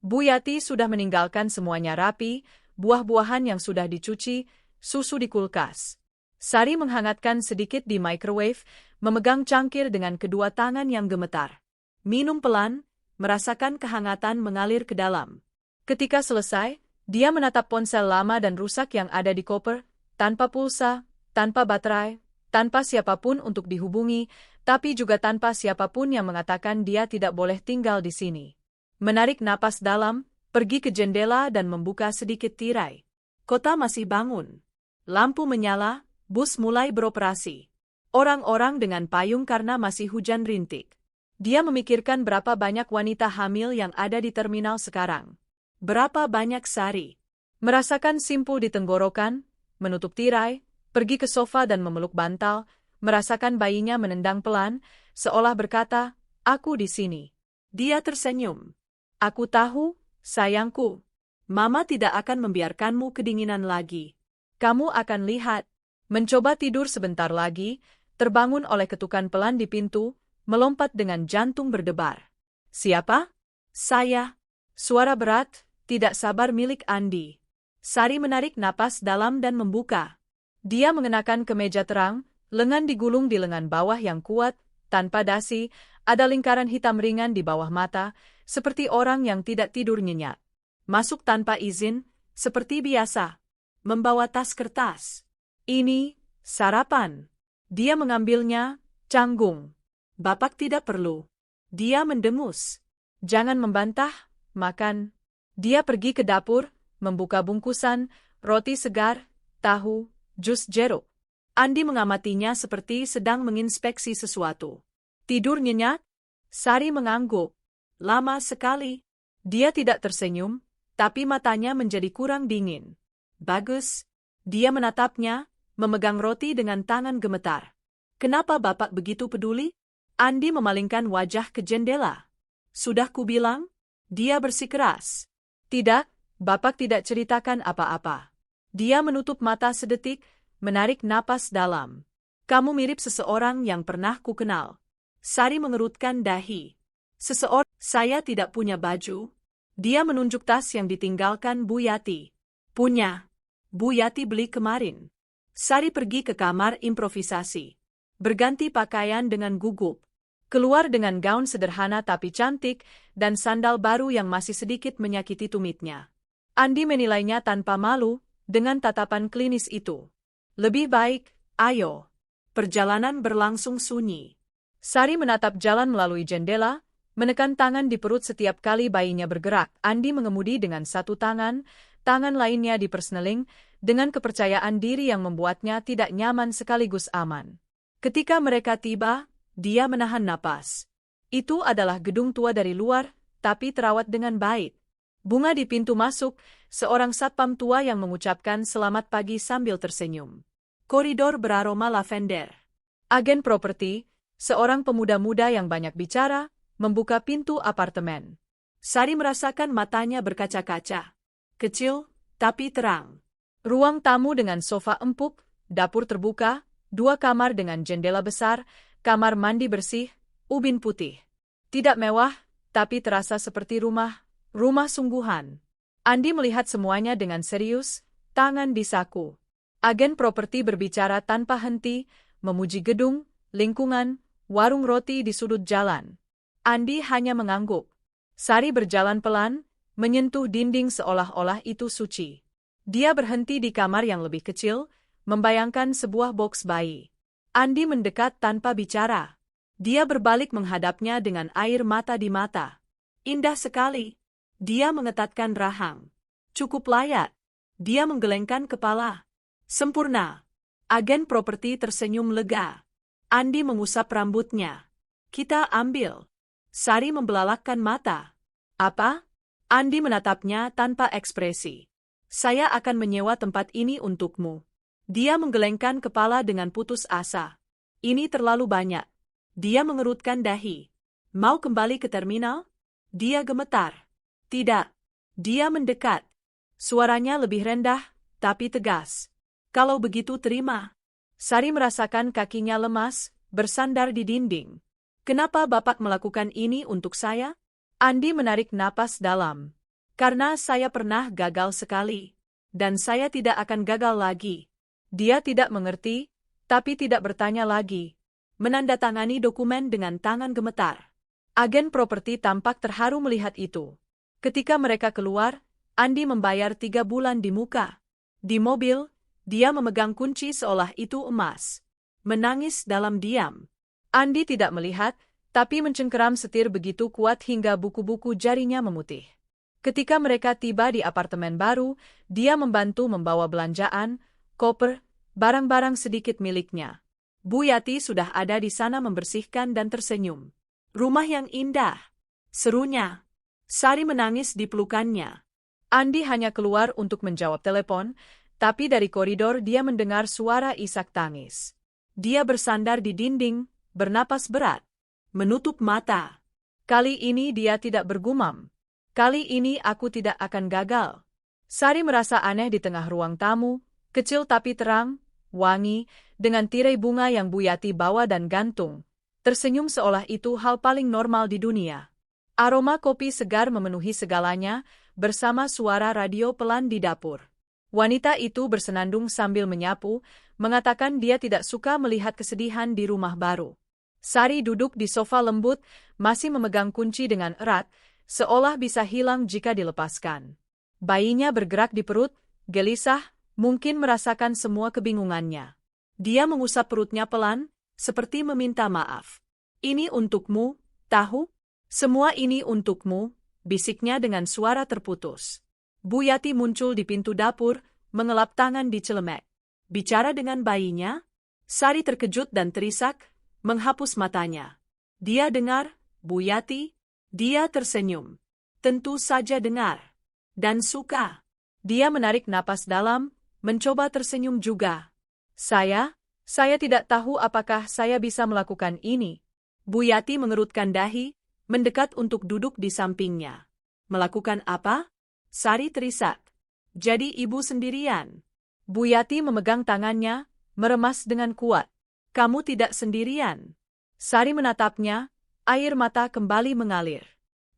Bu Yati sudah meninggalkan semuanya rapi, buah-buahan yang sudah dicuci, susu di kulkas. Sari menghangatkan sedikit di microwave, memegang cangkir dengan kedua tangan yang gemetar. Minum pelan, merasakan kehangatan mengalir ke dalam. Ketika selesai, dia menatap ponsel lama dan rusak yang ada di koper, tanpa pulsa, tanpa baterai, tanpa siapapun untuk dihubungi, tapi juga tanpa siapapun yang mengatakan dia tidak boleh tinggal di sini. Menarik napas dalam, pergi ke jendela dan membuka sedikit tirai. Kota masih bangun. Lampu menyala, bus mulai beroperasi. Orang-orang dengan payung karena masih hujan rintik. Dia memikirkan berapa banyak wanita hamil yang ada di terminal sekarang. Berapa banyak Sari. Merasakan simpul di tenggorokan, menutup tirai, pergi ke sofa dan memeluk bantal, merasakan bayinya menendang pelan, seolah berkata, "Aku di sini." Dia tersenyum. "Aku tahu, sayangku. Mama tidak akan membiarkanmu kedinginan lagi. Kamu akan lihat." Mencoba tidur sebentar lagi, terbangun oleh ketukan pelan di pintu, melompat dengan jantung berdebar. "Siapa?" "Saya." Suara berat, tidak sabar milik Andi. Sari menarik napas dalam dan membuka. Dia mengenakan kemeja terang, Lengan digulung di lengan bawah yang kuat, tanpa dasi, ada lingkaran hitam ringan di bawah mata, seperti orang yang tidak tidur nyenyak. Masuk tanpa izin, seperti biasa. Membawa tas kertas. Ini, sarapan. Dia mengambilnya, canggung. Bapak tidak perlu. Dia mendengus. Jangan membantah, makan. Dia pergi ke dapur, membuka bungkusan, roti segar, tahu, jus jeruk. Andi mengamatinya seperti sedang menginspeksi sesuatu. Tidur nyenyak? Sari mengangguk. Lama sekali. Dia tidak tersenyum, tapi matanya menjadi kurang dingin. Bagus. Dia menatapnya, memegang roti dengan tangan gemetar. Kenapa Bapak begitu peduli? Andi memalingkan wajah ke jendela. Sudah kubilang? Dia bersikeras. Tidak, Bapak tidak ceritakan apa-apa. Dia menutup mata sedetik, menarik napas dalam. Kamu mirip seseorang yang pernah kukenal. Sari mengerutkan dahi. Seseorang, saya tidak punya baju. Dia menunjuk tas yang ditinggalkan Bu Yati. Punya. Bu Yati beli kemarin. Sari pergi ke kamar improvisasi. Berganti pakaian dengan gugup. Keluar dengan gaun sederhana tapi cantik, dan sandal baru yang masih sedikit menyakiti tumitnya. Andi menilainya tanpa malu, dengan tatapan klinis itu. Lebih baik, ayo. Perjalanan berlangsung sunyi. Sari menatap jalan melalui jendela, menekan tangan di perut setiap kali bayinya bergerak. Andi mengemudi dengan satu tangan, tangan lainnya dipersneling, dengan kepercayaan diri yang membuatnya tidak nyaman sekaligus aman. Ketika mereka tiba, dia menahan napas. Itu adalah gedung tua dari luar, tapi terawat dengan baik. Bunga di pintu masuk, seorang satpam tua yang mengucapkan selamat pagi sambil tersenyum. Koridor beraroma lavender. Agen properti, seorang pemuda-muda yang banyak bicara, membuka pintu apartemen. Sari merasakan matanya berkaca-kaca. Kecil, tapi terang. Ruang tamu dengan sofa empuk, dapur terbuka, 2 kamar dengan jendela besar, kamar mandi bersih, ubin putih. Tidak mewah, tapi terasa seperti rumah sungguhan. Andi melihat semuanya dengan serius, tangan di saku. Agen properti berbicara tanpa henti, memuji gedung, lingkungan, warung roti di sudut jalan. Andi hanya mengangguk. Sari berjalan pelan, menyentuh dinding seolah-olah itu suci. Dia berhenti di kamar yang lebih kecil, membayangkan sebuah boks bayi. Andi mendekat tanpa bicara. Dia berbalik menghadapnya dengan air mata di mata. Indah sekali. Dia mengetatkan rahang. Cukup layak. Dia menggelengkan kepala. Sempurna. Agen properti tersenyum lega. Andi mengusap rambutnya. Kita ambil. Sari membelalakkan mata. Apa? Andi menatapnya tanpa ekspresi. Saya akan menyewa tempat ini untukmu. Dia menggelengkan kepala dengan putus asa. Ini terlalu banyak. Dia mengerutkan dahi. Mau kembali ke terminal? Dia gemetar. Tidak. Dia mendekat. Suaranya lebih rendah, tapi tegas. Kalau begitu terima. Sari merasakan kakinya lemas, bersandar di dinding. Kenapa Bapak melakukan ini untuk saya? Andi menarik napas dalam. Karena saya pernah gagal sekali. Dan saya tidak akan gagal lagi. Dia tidak mengerti, tapi tidak bertanya lagi. Menandatangani dokumen dengan tangan gemetar. Agen properti tampak terharu melihat itu. Ketika mereka keluar, Andi membayar 3 bulan di muka. Di mobil, dia memegang kunci seolah itu emas. Menangis dalam diam. Andi tidak melihat, tapi mencengkeram setir begitu kuat hingga buku-buku jarinya memutih. Ketika mereka tiba di apartemen baru, dia membantu membawa belanjaan, koper, barang-barang sedikit miliknya. Bu Yati sudah ada di sana membersihkan dan tersenyum. Rumah yang indah. Serunya. Sari menangis di pelukannya. Andi hanya keluar untuk menjawab telepon, tapi dari koridor dia mendengar suara isak tangis. Dia bersandar di dinding, bernapas berat. Menutup mata. Kali ini dia tidak bergumam. Kali ini aku tidak akan gagal. Sari merasa aneh di tengah ruang tamu, kecil tapi terang, wangi, dengan tirai bunga yang Bu Yati bawa dan gantung. Tersenyum seolah itu hal paling normal di dunia. Aroma kopi segar memenuhi segalanya, bersama suara radio pelan di dapur. Wanita itu bersenandung sambil menyapu, mengatakan dia tidak suka melihat kesedihan di rumah baru. Sari duduk di sofa lembut, masih memegang kunci dengan erat, seolah bisa hilang jika dilepaskan. Bayinya bergerak di perut, gelisah, mungkin merasakan semua kebingungannya. Dia mengusap perutnya pelan, seperti meminta maaf. "Ini untukmu, tahu? Semua ini untukmu," bisiknya dengan suara terputus. Bu Yati muncul di pintu dapur, mengelap tangan di celemek. Bicara dengan bayinya? Sari terkejut dan terisak, menghapus matanya. Dia dengar, Bu Yati. Dia tersenyum. Tentu saja dengar. Dan suka. Dia menarik napas dalam, mencoba tersenyum juga. Saya tidak tahu apakah saya bisa melakukan ini." Bu Yati mengerutkan dahi, mendekat untuk duduk di sampingnya. "Melakukan apa?" Sari terisak. "Jadi ibu sendirian." Bu Yati memegang tangannya, meremas dengan kuat. "Kamu tidak sendirian." Sari menatapnya, air mata kembali mengalir.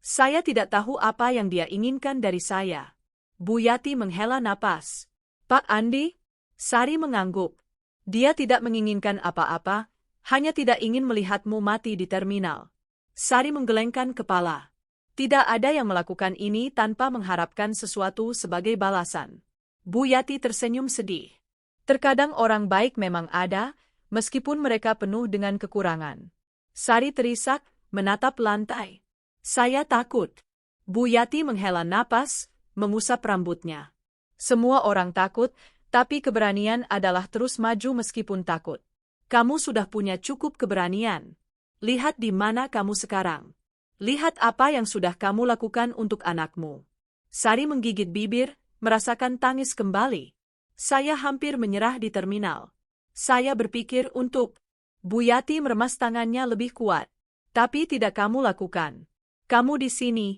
"Saya tidak tahu apa yang dia inginkan dari saya." Bu Yati menghela napas. "Pak Andi?" Sari mengangguk. "Dia tidak menginginkan apa-apa, hanya tidak ingin melihatmu mati di terminal." Sari menggelengkan kepala. Tidak ada yang melakukan ini tanpa mengharapkan sesuatu sebagai balasan. Bu Yati tersenyum sedih. "Terkadang orang baik memang ada, meskipun mereka penuh dengan kekurangan." Sari terisak, menatap lantai. "Saya takut." Bu Yati menghela napas, mengusap rambutnya. "Semua orang takut, tapi keberanian adalah terus maju meskipun takut. Kamu sudah punya cukup keberanian. Lihat di mana kamu sekarang. Lihat apa yang sudah kamu lakukan untuk anakmu." Sari menggigit bibir, merasakan tangis kembali. "Saya hampir menyerah di terminal. Saya berpikir untuk..." Bu Yati meremas tangannya lebih kuat. "Tapi tidak kamu lakukan. Kamu di sini.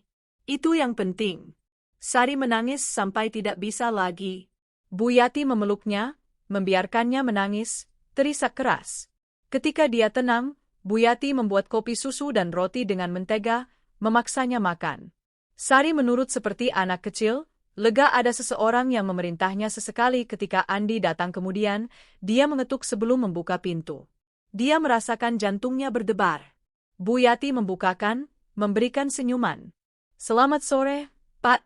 Itu yang penting." Sari menangis sampai tidak bisa lagi. Bu Yati memeluknya, membiarkannya menangis, terisak keras. Ketika dia tenang, Bu Yati membuat kopi susu dan roti dengan mentega, memaksanya makan. Sari menurut seperti anak kecil, lega ada seseorang yang memerintahnya sesekali ketika Andi datang kemudian, dia mengetuk sebelum membuka pintu. Dia merasakan jantungnya berdebar. Bu Yati membukakan, memberikan senyuman. "Selamat sore, Pak."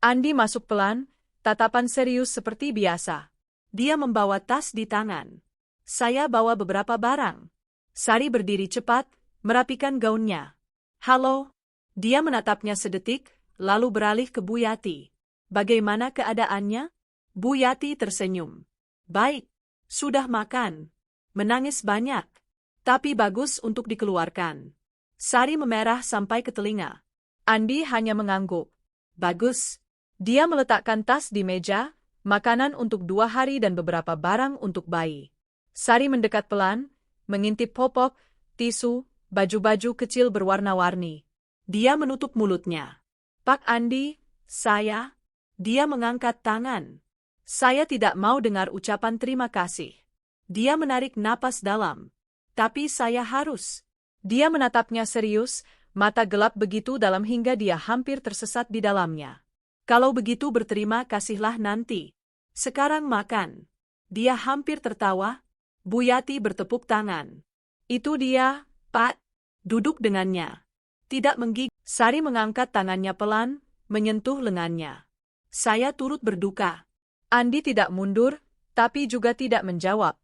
Andi masuk pelan, tatapan serius seperti biasa. Dia membawa tas di tangan. "Saya bawa beberapa barang." Sari berdiri cepat, merapikan gaunnya. "Halo." Dia menatapnya sedetik, lalu beralih ke Bu Yati. "Bagaimana keadaannya?" Bu Yati tersenyum. "Baik. Sudah makan. Menangis banyak. Tapi bagus untuk dikeluarkan." Sari memerah sampai ke telinga. Andi hanya mengangguk. "Bagus." Dia meletakkan tas di meja, makanan untuk 2 hari dan beberapa barang untuk bayi. Sari mendekat pelan, mengintip popok, tisu, baju-baju kecil berwarna-warni. Dia menutup mulutnya. "Pak Andi, saya..." Dia mengangkat tangan. "Saya tidak mau dengar ucapan terima kasih." Dia menarik napas dalam. "Tapi saya harus." Dia menatapnya serius, mata gelap begitu dalam hingga dia hampir tersesat di dalamnya. "Kalau begitu berterima kasihlah nanti. Sekarang makan." Dia hampir tertawa. Bu Yati bertepuk tangan. "Itu dia, Pak." Duduk dengannya. Tidak menggigit. Sari mengangkat tangannya pelan, menyentuh lengannya. "Saya turut berduka." Andi tidak mundur, tapi juga tidak menjawab.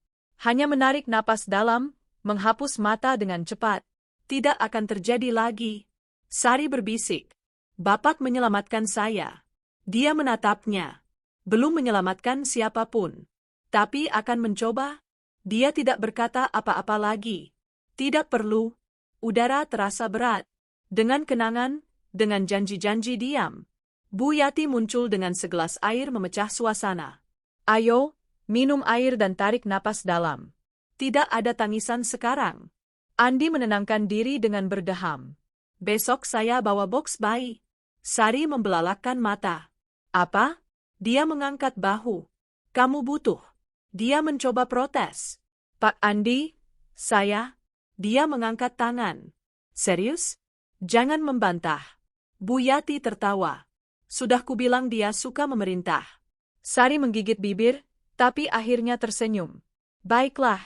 Hanya menarik napas dalam, menghapus mata dengan cepat. "Tidak akan terjadi lagi." Sari berbisik. "Bapak menyelamatkan saya." Dia menatapnya. "Belum menyelamatkan siapapun. Tapi akan mencoba." Dia tidak berkata apa-apa lagi. "Tidak perlu." Udara terasa berat. Dengan kenangan, dengan janji-janji diam. Bu Yati muncul dengan segelas air memecah suasana. "Ayo, minum air dan tarik napas dalam." Tidak ada tangisan sekarang. Andi menenangkan diri dengan berdeham. "Besok saya bawa box bayi." Sari membelalakkan mata. "Apa?" Dia mengangkat bahu. "Kamu butuh." Dia mencoba protes. "Pak Andi, saya..." Dia mengangkat tangan. "Serius? Jangan membantah." Bu Yati tertawa. "Sudah kubilang dia suka memerintah." Sari menggigit bibir, tapi akhirnya tersenyum. Baiklah.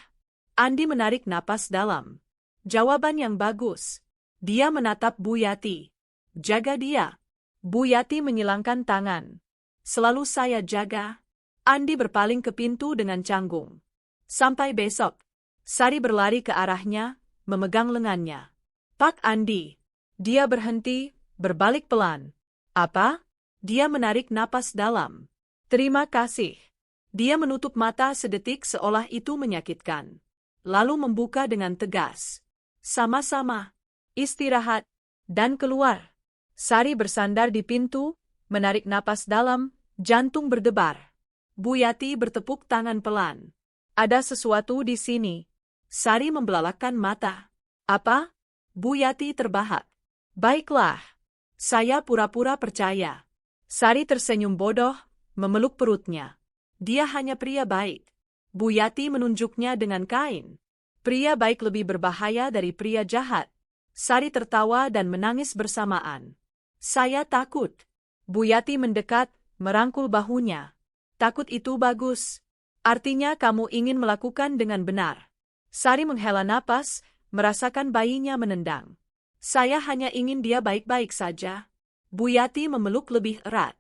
Andi menarik napas dalam. Jawaban yang bagus. Dia menatap Bu Yati. Jaga dia. Bu Yati menyilangkan tangan. Selalu saya jaga. Andi berpaling ke pintu dengan canggung. Sampai besok. Sari berlari ke arahnya, memegang lengannya. Pak Andi. Dia berhenti, berbalik pelan. Apa? Dia menarik napas dalam. Terima kasih. Dia menutup mata sedetik seolah itu menyakitkan. Lalu membuka dengan tegas. Sama-sama. Istirahat. Dan keluar. Sari bersandar di pintu, menarik napas dalam, jantung berdebar. Bu Yati bertepuk tangan pelan. Ada sesuatu di sini. Sari membelalakkan mata. Apa? Bu Yati terbahak. Baiklah. Saya pura-pura percaya. Sari tersenyum bodoh, memeluk perutnya. Dia hanya pria baik. Bu Yati menunjuknya dengan kain. Pria baik lebih berbahaya dari pria jahat. Sari tertawa dan menangis bersamaan. Saya takut. Bu Yati mendekat, merangkul bahunya. Takut itu bagus. Artinya kamu ingin melakukan dengan benar. Sari menghela napas, merasakan bayinya menendang. Saya hanya ingin dia baik-baik saja. Bu Yati memeluk lebih erat.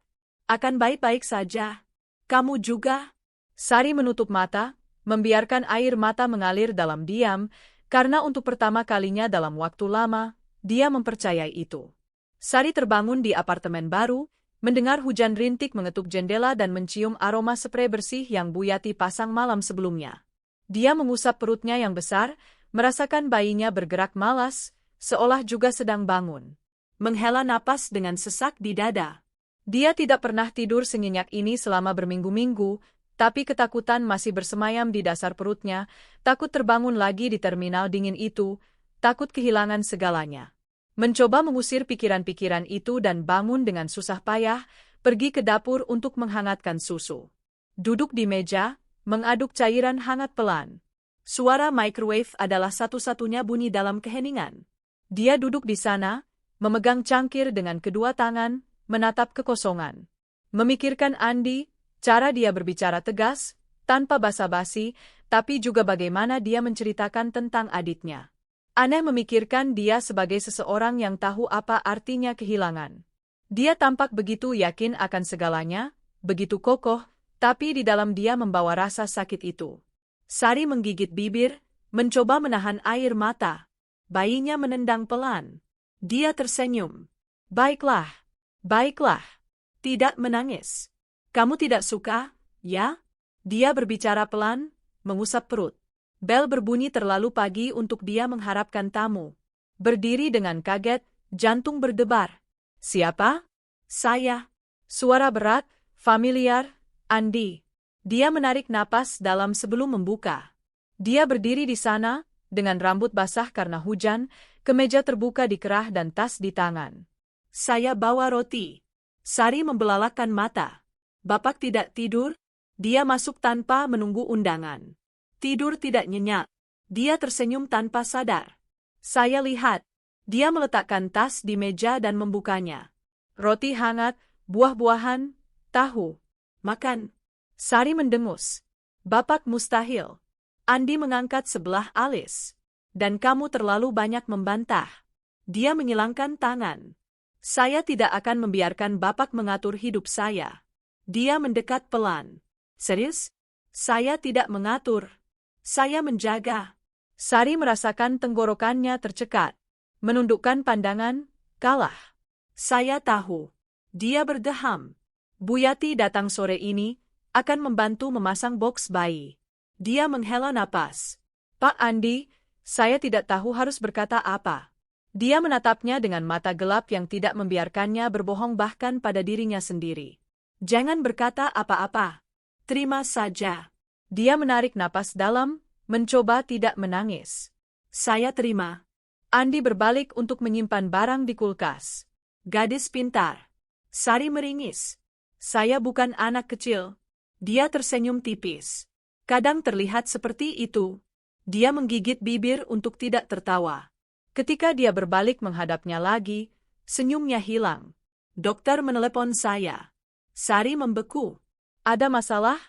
Akan baik-baik saja. Kamu juga? Sari menutup mata, membiarkan air mata mengalir dalam diam, karena untuk pertama kalinya dalam waktu lama, dia mempercayai itu. Sari terbangun di apartemen baru, mendengar hujan rintik mengetuk jendela dan mencium aroma sprei bersih yang Bu Yati pasang malam sebelumnya. Dia mengusap perutnya yang besar, merasakan bayinya bergerak malas, seolah juga sedang bangun. Menghela napas dengan sesak di dada. Dia tidak pernah tidur senyenyak ini selama berminggu-minggu, tapi ketakutan masih bersemayam di dasar perutnya, takut terbangun lagi di terminal dingin itu, takut kehilangan segalanya. Mencoba mengusir pikiran-pikiran itu dan bangun dengan susah payah, pergi ke dapur untuk menghangatkan susu. Duduk di meja, mengaduk cairan hangat pelan. Suara microwave adalah satu-satunya bunyi dalam keheningan. Dia duduk di sana, memegang cangkir dengan kedua tangan, menatap kekosongan. Memikirkan Andi, cara dia berbicara tegas, tanpa basa-basi, tapi juga bagaimana dia menceritakan tentang adiknya. Aneh memikirkan dia sebagai seseorang yang tahu apa artinya kehilangan. Dia tampak begitu yakin akan segalanya, begitu kokoh, tapi di dalam dia membawa rasa sakit itu. Sari menggigit bibir, mencoba menahan air mata. Bayinya menendang pelan. Dia tersenyum. Baiklah. Baiklah. Tidak menangis. Kamu tidak suka, ya? Dia berbicara pelan, mengusap perut. Bel berbunyi terlalu pagi untuk dia mengharapkan tamu. Berdiri dengan kaget, jantung berdebar. Siapa? Saya. Suara berat, familiar, Andi. Dia menarik napas dalam sebelum membuka. Dia berdiri di sana, dengan rambut basah karena hujan, kemeja terbuka di kerah dan tas di tangan. Saya bawa roti. Sari membelalakkan mata. Bapak tidak tidur? Dia masuk tanpa menunggu undangan. Tidur tidak nyenyak. Dia tersenyum tanpa sadar. Saya lihat. Dia meletakkan tas di meja dan membukanya. Roti hangat, buah-buahan, tahu. Makan. Sari mendengus. Bapak mustahil. Andi mengangkat sebelah alis. Dan kamu terlalu banyak membantah. Dia menyilangkan tangan. Saya tidak akan membiarkan Bapak mengatur hidup saya. Dia mendekat pelan. Serius? Saya tidak mengatur. Saya menjaga. Sari merasakan tenggorokannya tercekat. Menundukkan pandangan, kalah. Saya tahu. Dia berdeham. Bu Yati datang sore ini, akan membantu memasang boks bayi. Dia menghela napas. Pak Andi, saya tidak tahu harus berkata apa. Dia menatapnya dengan mata gelap yang tidak membiarkannya berbohong bahkan pada dirinya sendiri. Jangan berkata apa-apa. Terima saja. Dia menarik napas dalam, mencoba tidak menangis. Saya terima. Andi berbalik untuk menyimpan barang di kulkas. Gadis pintar. Sari meringis. Saya bukan anak kecil. Dia tersenyum tipis. Kadang terlihat seperti itu. Dia menggigit bibir untuk tidak tertawa. Ketika dia berbalik menghadapnya lagi, senyumnya hilang. Dokter menelepon saya. Sari membeku. Ada masalah?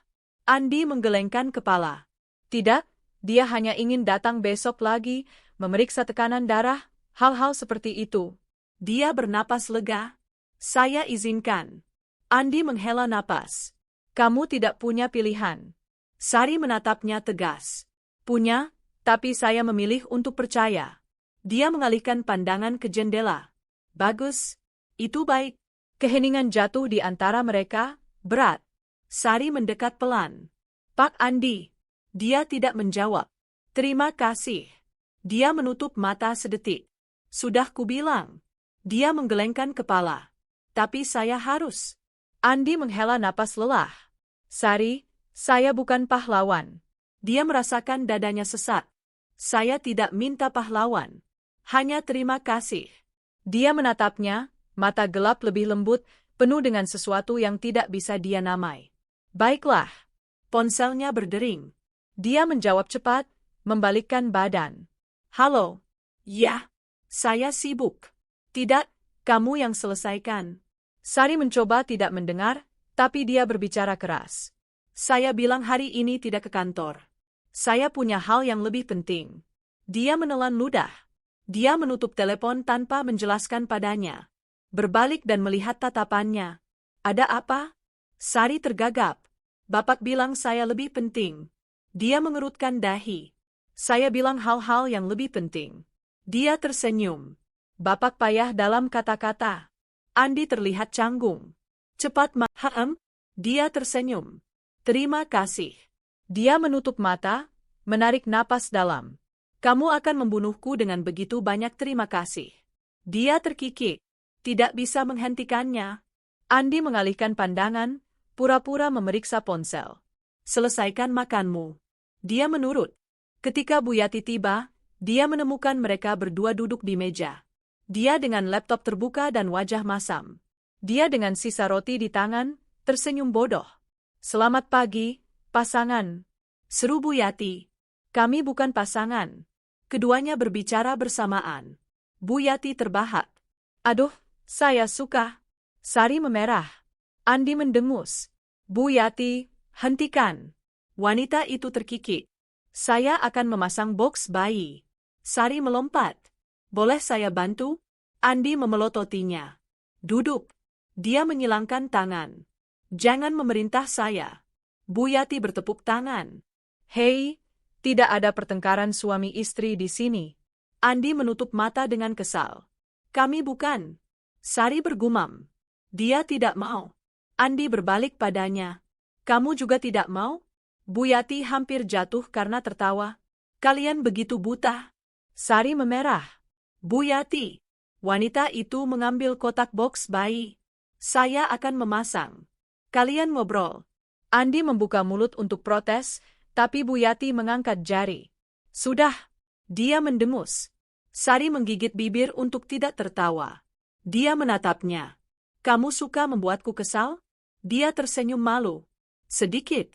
Andi menggelengkan kepala. Tidak, dia hanya ingin datang besok lagi, memeriksa tekanan darah, hal-hal seperti itu. Dia bernapas lega. Saya izinkan. Andi menghela napas. Kamu tidak punya pilihan. Sari menatapnya tegas. Punya, tapi saya memilih untuk percaya. Dia mengalihkan pandangan ke jendela. Bagus, itu baik. Keheningan jatuh di antara mereka, berat. Sari mendekat pelan. Pak Andi. Dia tidak menjawab. Terima kasih. Dia menutup mata sedetik. Sudah kubilang. Dia menggelengkan kepala. Tapi saya harus. Andi menghela napas lelah. Sari, saya bukan pahlawan. Dia merasakan dadanya sesak. Saya tidak minta pahlawan. Hanya terima kasih. Dia menatapnya, mata gelap lebih lembut, penuh dengan sesuatu yang tidak bisa dia namai. Baiklah. Ponselnya berdering. Dia menjawab cepat, membalikkan badan. Halo. Ya. Saya sibuk. Tidak, kamu yang selesaikan. Sari mencoba tidak mendengar, tapi dia berbicara keras. Saya bilang hari ini tidak ke kantor. Saya punya hal yang lebih penting. Dia menelan ludah. Dia menutup telepon tanpa menjelaskan padanya. Berbalik dan melihat tatapannya. Ada apa? Sari tergagap. Bapak bilang saya lebih penting. Dia mengerutkan dahi. Saya bilang hal-hal yang lebih penting. Dia tersenyum. Bapak payah dalam kata-kata. Andi terlihat canggung. Cepat Dia tersenyum. Terima kasih. Dia menutup mata, menarik napas dalam. Kamu akan membunuhku dengan begitu banyak terima kasih. Dia terkikik. Tidak bisa menghentikannya. Andi mengalihkan pandangan, pura-pura memeriksa ponsel. Selesaikan makanmu. Dia menurut. Ketika Bu Yati tiba, dia menemukan mereka berdua duduk di meja. Dia dengan laptop terbuka dan wajah masam. Dia dengan sisa roti di tangan, tersenyum bodoh. Selamat pagi, pasangan. Seru Bu Yati. Kami bukan pasangan. Keduanya berbicara bersamaan. Bu Yati terbahak. Aduh, saya suka. Sari memerah. Andi mendengus. Bu Yati, hentikan. Wanita itu terkikik. Saya akan memasang box bayi. Sari melompat. Boleh saya bantu? Andi memelototinya. Duduk. Dia menyilangkan tangan. Jangan memerintah saya. Bu Yati bertepuk tangan. Hei, tidak ada pertengkaran suami istri di sini. Andi menutup mata dengan kesal. Kami bukan. Sari bergumam. Dia tidak mau. Andi berbalik padanya. Kamu juga tidak mau? Bu Yati hampir jatuh karena tertawa. Kalian begitu buta. Sari memerah. Bu Yati. Wanita itu mengambil kotak box bayi. Saya akan memasang. Kalian ngobrol. Andi membuka mulut untuk protes, tapi Bu Yati mengangkat jari. Sudah. Dia mendengus. Sari menggigit bibir untuk tidak tertawa. Dia menatapnya. Kamu suka membuatku kesal? Dia tersenyum malu. Sedikit.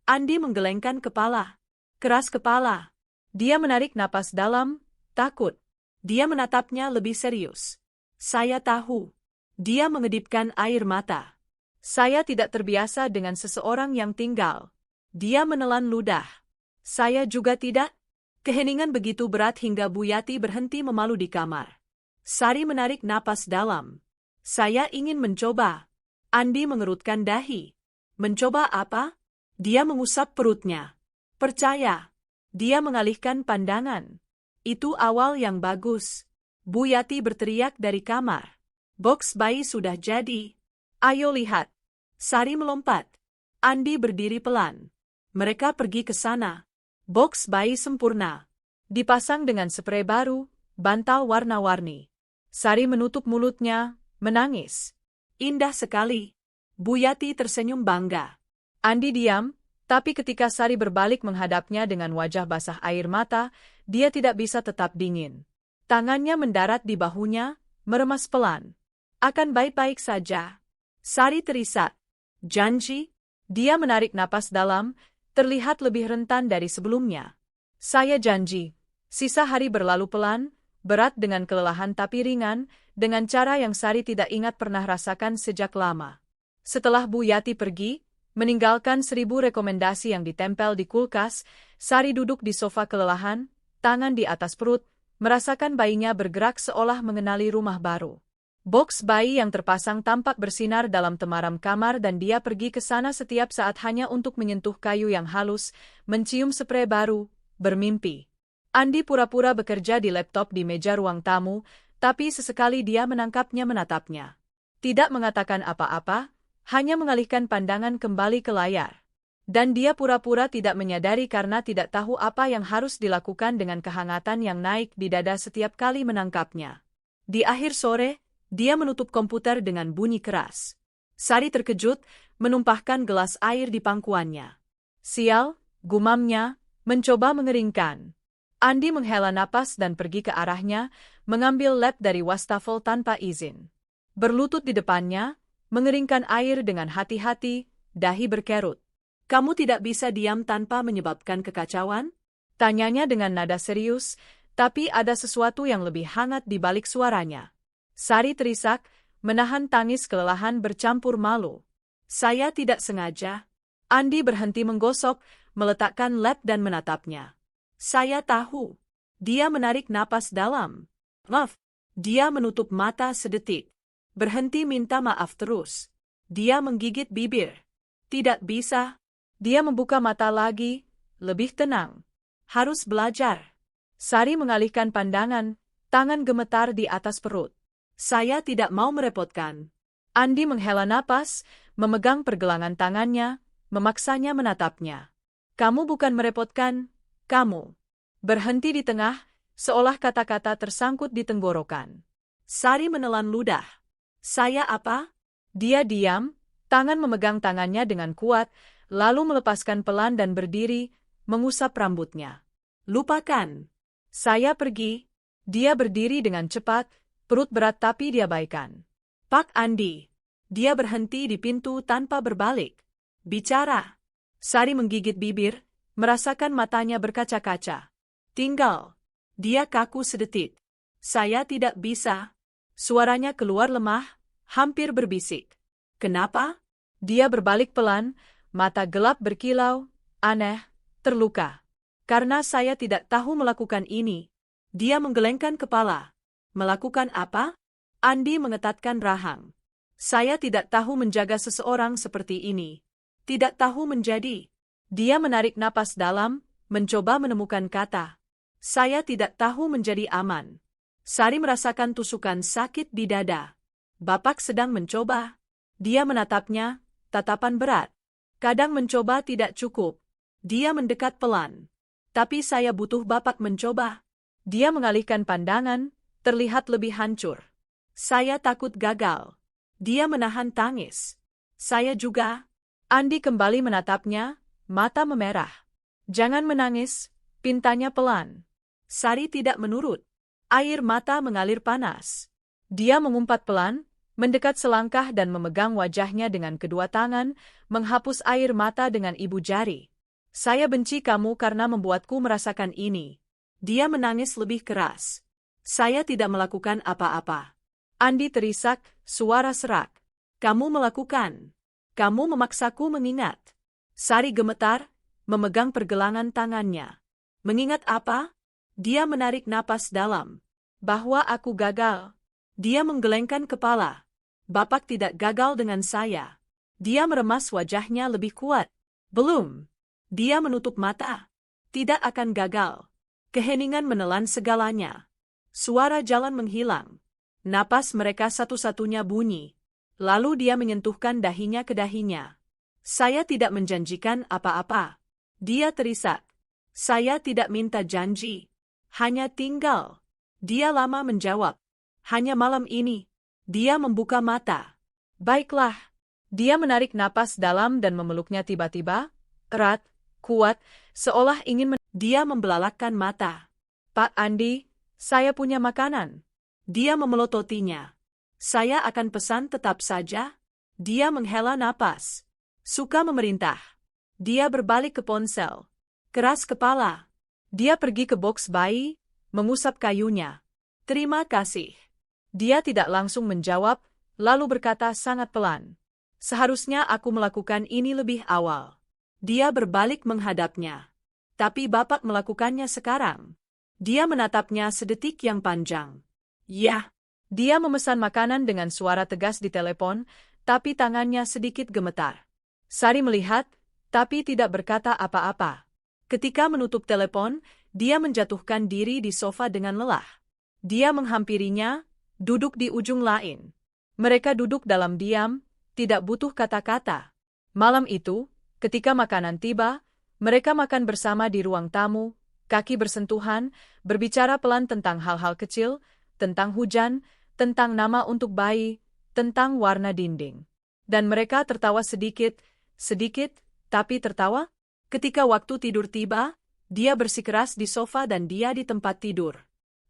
Andi menggelengkan kepala. Keras kepala. Dia menarik napas dalam, takut. Dia menatapnya lebih serius. Saya tahu. Dia mengedipkan air mata. Saya tidak terbiasa dengan seseorang yang tinggal. Dia menelan ludah. Saya juga tidak. Keheningan begitu berat hingga Bu Yati berhenti memalu di kamar. Sari menarik napas dalam. Saya ingin mencoba. Andi mengerutkan dahi. Mencoba apa? Dia mengusap perutnya. Percaya. Dia mengalihkan pandangan. Itu awal yang bagus. Bu Yati berteriak dari kamar. Box bayi sudah jadi. Ayo lihat. Sari melompat. Andi berdiri pelan. Mereka pergi ke sana. Box bayi sempurna. Dipasang dengan sprei baru, bantal warna-warni. Sari menutup mulutnya, menangis. Indah sekali. Bu Yati tersenyum bangga. Andi diam, tapi ketika Sari berbalik menghadapnya dengan wajah basah air mata, dia tidak bisa tetap dingin. Tangannya mendarat di bahunya, meremas pelan. Akan baik-baik saja. Sari terisak. Janji? Dia menarik napas dalam, terlihat lebih rentan dari sebelumnya. Saya janji. Sisa hari berlalu pelan, berat dengan kelelahan tapi ringan, dengan cara yang Sari tidak ingat pernah rasakan sejak lama. Setelah Bu Yati pergi, Meninggalkan 1000 rekomendasi yang ditempel di kulkas, Sari duduk di sofa kelelahan, tangan di atas perut, merasakan bayinya bergerak seolah mengenali rumah baru. Box bayi yang terpasang tampak bersinar dalam temaram kamar dan dia pergi ke sana setiap saat hanya untuk menyentuh kayu yang halus, mencium sprei baru, bermimpi. Andi pura-pura bekerja di laptop di meja ruang tamu, tapi sesekali dia menangkapnya menatapnya. Tidak mengatakan apa-apa, hanya mengalihkan pandangan kembali ke layar. Dan dia pura-pura tidak menyadari karena tidak tahu apa yang harus dilakukan dengan kehangatan yang naik di dada setiap kali menangkapnya. Di akhir sore, dia menutup komputer dengan bunyi keras. Sari terkejut, menumpahkan gelas air di pangkuannya. Sial, gumamnya, mencoba mengeringkan. Andi menghela napas dan pergi ke arahnya, mengambil lap dari wastafel tanpa izin. Berlutut di depannya, mengeringkan air dengan hati-hati, dahi berkerut. Kamu tidak bisa diam tanpa menyebabkan kekacauan? Tanyanya dengan nada serius, tapi ada sesuatu yang lebih hangat di balik suaranya. Sari terisak, menahan tangis kelelahan bercampur malu. Saya tidak sengaja. Andi berhenti menggosok, meletakkan lap dan menatapnya. Saya tahu. Dia menarik napas dalam. Maaf. Dia menutup mata sedetik. Berhenti minta maaf terus. Dia menggigit bibir. Tidak bisa. Dia membuka mata lagi, lebih tenang. Harus belajar. Sari mengalihkan pandangan, tangan gemetar di atas perut. Saya tidak mau merepotkan. Andi menghela napas, memegang pergelangan tangannya, memaksanya menatapnya. Kamu bukan merepotkan, kamu. Berhenti di tengah, seolah kata-kata tersangkut di tenggorokan. Sari menelan ludah. Saya apa? Dia diam, tangan memegang tangannya dengan kuat, lalu melepaskan pelan dan berdiri, mengusap rambutnya. Lupakan. Saya pergi. Dia berdiri dengan cepat, perut berat tapi diabaikan. Pak Andi. Dia berhenti di pintu tanpa berbalik. Bicara. Sari menggigit bibir, merasakan matanya berkaca-kaca. Tinggal. Dia kaku sedetik. Saya tidak bisa. Suaranya keluar lemah, hampir berbisik. Kenapa? Dia berbalik pelan, mata gelap berkilau, aneh, terluka. Karena saya tidak tahu melakukan ini. Dia menggelengkan kepala. Melakukan apa? Andi mengetatkan rahang. Saya tidak tahu menjaga seseorang seperti ini. Tidak tahu menjadi. Dia menarik napas dalam, mencoba menemukan kata. Saya tidak tahu menjadi aman. Sari merasakan tusukan sakit di dada. Bapak sedang mencoba. Dia menatapnya, tatapan berat. Kadang mencoba tidak cukup. Dia mendekat pelan. Tapi saya butuh Bapak mencoba. Dia mengalihkan pandangan, terlihat lebih hancur. Saya takut gagal. Dia menahan tangis. Saya juga. Andi kembali menatapnya, mata memerah. Jangan menangis, pintanya pelan. Sari tidak menurut. Air mata mengalir panas. Dia mengumpat pelan, mendekat selangkah dan memegang wajahnya dengan kedua tangan, menghapus air mata dengan ibu jari. Saya benci kamu karena membuatku merasakan ini. Dia menangis lebih keras. Saya tidak melakukan apa-apa. Andi terisak, suara serak. Kamu melakukan. Kamu memaksaku mengingat. Sari gemetar, memegang pergelangan tangannya. Mengingat apa? Dia menarik napas dalam. Bahwa aku gagal. Dia menggelengkan kepala. Bapak tidak gagal dengan saya. Dia meremas wajahnya lebih kuat. Belum. Dia menutup mata. Tidak akan gagal. Keheningan menelan segalanya. Suara jalan menghilang. Napas mereka satu-satunya bunyi. Lalu dia menyentuhkan dahinya ke dahinya. Saya tidak menjanjikan apa-apa. Dia terisak. Saya tidak minta janji. Hanya tinggal. Dia lama menjawab. Hanya malam ini. Dia membuka mata. Baiklah. Dia menarik napas dalam dan memeluknya tiba-tiba, erat, kuat, seolah ingin Dia membelalakkan mata. Pak Andi, saya punya makanan. Dia memelototinya. Saya akan pesan tetap saja. Dia menghela napas. Suka memerintah. Dia berbalik ke ponsel. Keras kepala. Dia pergi ke box bayi, mengusap kayunya. Terima kasih. Dia tidak langsung menjawab, lalu berkata sangat pelan. Seharusnya aku melakukan ini lebih awal. Dia berbalik menghadapnya. Tapi Bapak melakukannya sekarang. Dia menatapnya sedetik yang panjang. Ya. Dia memesan makanan dengan suara tegas di telepon, tapi tangannya sedikit gemetar. Sari melihat, tapi tidak berkata apa-apa. Ketika menutup telepon, dia menjatuhkan diri di sofa dengan lelah. Dia menghampirinya, duduk di ujung lain. Mereka duduk dalam diam, tidak butuh kata-kata. Malam itu, ketika makanan tiba, mereka makan bersama di ruang tamu, kaki bersentuhan, berbicara pelan tentang hal-hal kecil, tentang hujan, tentang nama untuk bayi, tentang warna dinding. Dan mereka tertawa sedikit, tapi tertawa. Ketika waktu tidur tiba, dia bersikeras di sofa dan dia di tempat tidur.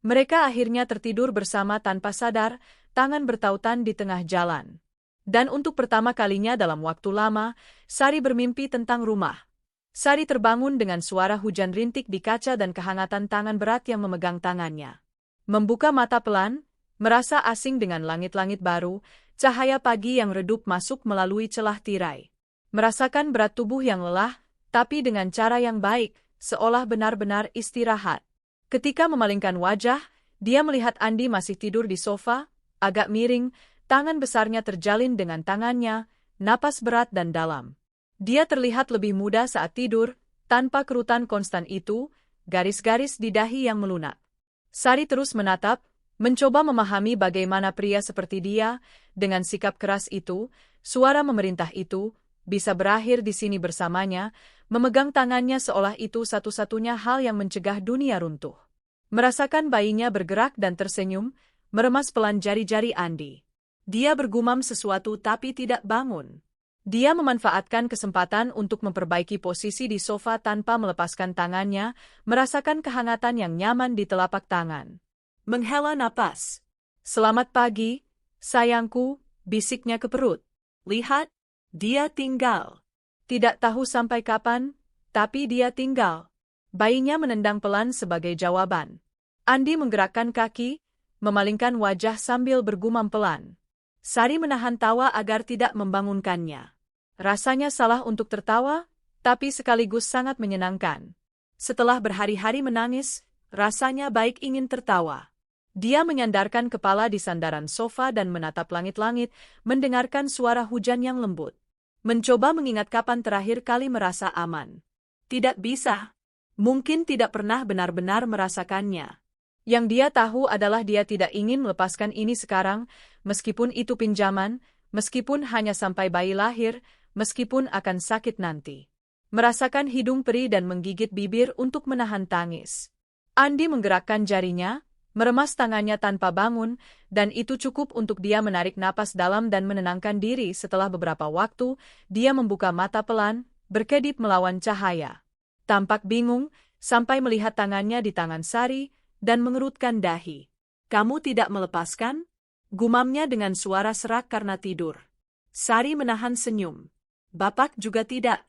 Mereka akhirnya tertidur bersama tanpa sadar, tangan bertautan di tengah jalan. Dan untuk pertama kalinya dalam waktu lama, Sari bermimpi tentang rumah. Sari terbangun dengan suara hujan rintik di kaca dan kehangatan tangan berat yang memegang tangannya. Membuka mata pelan, merasa asing dengan langit-langit baru, cahaya pagi yang redup masuk melalui celah tirai. Merasakan berat tubuh yang lelah, tapi dengan cara yang baik, seolah benar-benar istirahat. Ketika memalingkan wajah, dia melihat Andi masih tidur di sofa, agak miring, tangan besarnya terjalin dengan tangannya, napas berat dan dalam. Dia terlihat lebih muda saat tidur, tanpa kerutan konstan itu, garis-garis di dahi yang melunak. Sari terus menatap, mencoba memahami bagaimana pria seperti dia, dengan sikap keras itu, suara memerintah itu, bisa berakhir di sini bersamanya, memegang tangannya seolah itu satu-satunya hal yang mencegah dunia runtuh. Merasakan bayinya bergerak dan tersenyum, meremas pelan jari-jari Andi. Dia bergumam sesuatu tapi tidak bangun. Dia memanfaatkan kesempatan untuk memperbaiki posisi di sofa tanpa melepaskan tangannya, merasakan kehangatan yang nyaman di telapak tangan. Menghela napas. Selamat pagi, sayangku, bisiknya ke perut. Lihat, dia tinggal. Tidak tahu sampai kapan, tapi dia tinggal. Bayinya menendang pelan sebagai jawaban. Andi menggerakkan kaki, memalingkan wajah sambil bergumam pelan. Sari menahan tawa agar tidak membangunkannya. Rasanya salah untuk tertawa, tapi sekaligus sangat menyenangkan. Setelah berhari-hari menangis, rasanya baik ingin tertawa. Dia menyandarkan kepala di sandaran sofa dan menatap langit-langit, mendengarkan suara hujan yang lembut. Mencoba mengingat kapan terakhir kali merasa aman. Tidak bisa. Mungkin tidak pernah benar-benar merasakannya. Yang dia tahu adalah dia tidak ingin melepaskan ini sekarang, meskipun itu pinjaman, meskipun hanya sampai bayi lahir, meskipun akan sakit nanti. Merasakan hidung perih dan menggigit bibir untuk menahan tangis. Andi menggerakkan jarinya, meremas tangannya tanpa bangun, dan itu cukup untuk dia menarik napas dalam dan menenangkan diri. Setelah beberapa waktu, dia membuka mata pelan, berkedip melawan cahaya. Tampak bingung, sampai melihat tangannya di tangan Sari, dan mengerutkan dahi. Kamu tidak melepaskan? Gumamnya dengan suara serak karena tidur. Sari menahan senyum. Bapak juga tidak.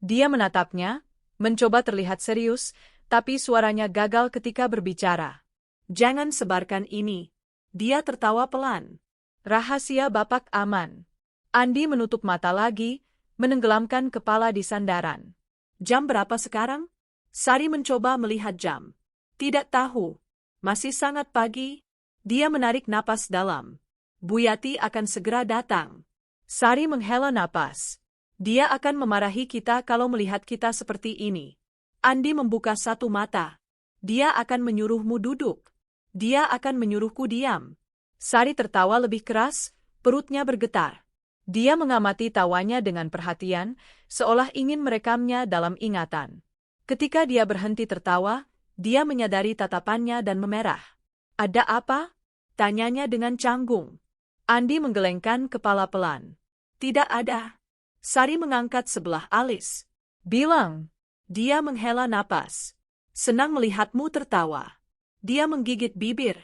Dia menatapnya, mencoba terlihat serius, tapi suaranya gagal ketika berbicara. Jangan sebarkan ini. Dia tertawa pelan. Rahasia Bapak aman. Andi menutup mata lagi, menenggelamkan kepala di sandaran. Jam berapa sekarang? Sari mencoba melihat jam. Tidak tahu. Masih sangat pagi. Dia menarik napas dalam. Bu Yati akan segera datang. Sari menghela napas. Dia akan memarahi kita kalau melihat kita seperti ini. Andi membuka satu mata. Dia akan menyuruhmu duduk. Dia akan menyuruhku diam. Sari tertawa lebih keras, perutnya bergetar. Dia mengamati tawanya dengan perhatian, seolah ingin merekamnya dalam ingatan. Ketika dia berhenti tertawa, dia menyadari tatapannya dan memerah. Ada apa? Tanyanya dengan canggung. Andi menggelengkan kepala pelan. Tidak ada. Sari mengangkat sebelah alis. Bilang. Dia menghela napas. Senang melihatmu tertawa. Dia menggigit bibir.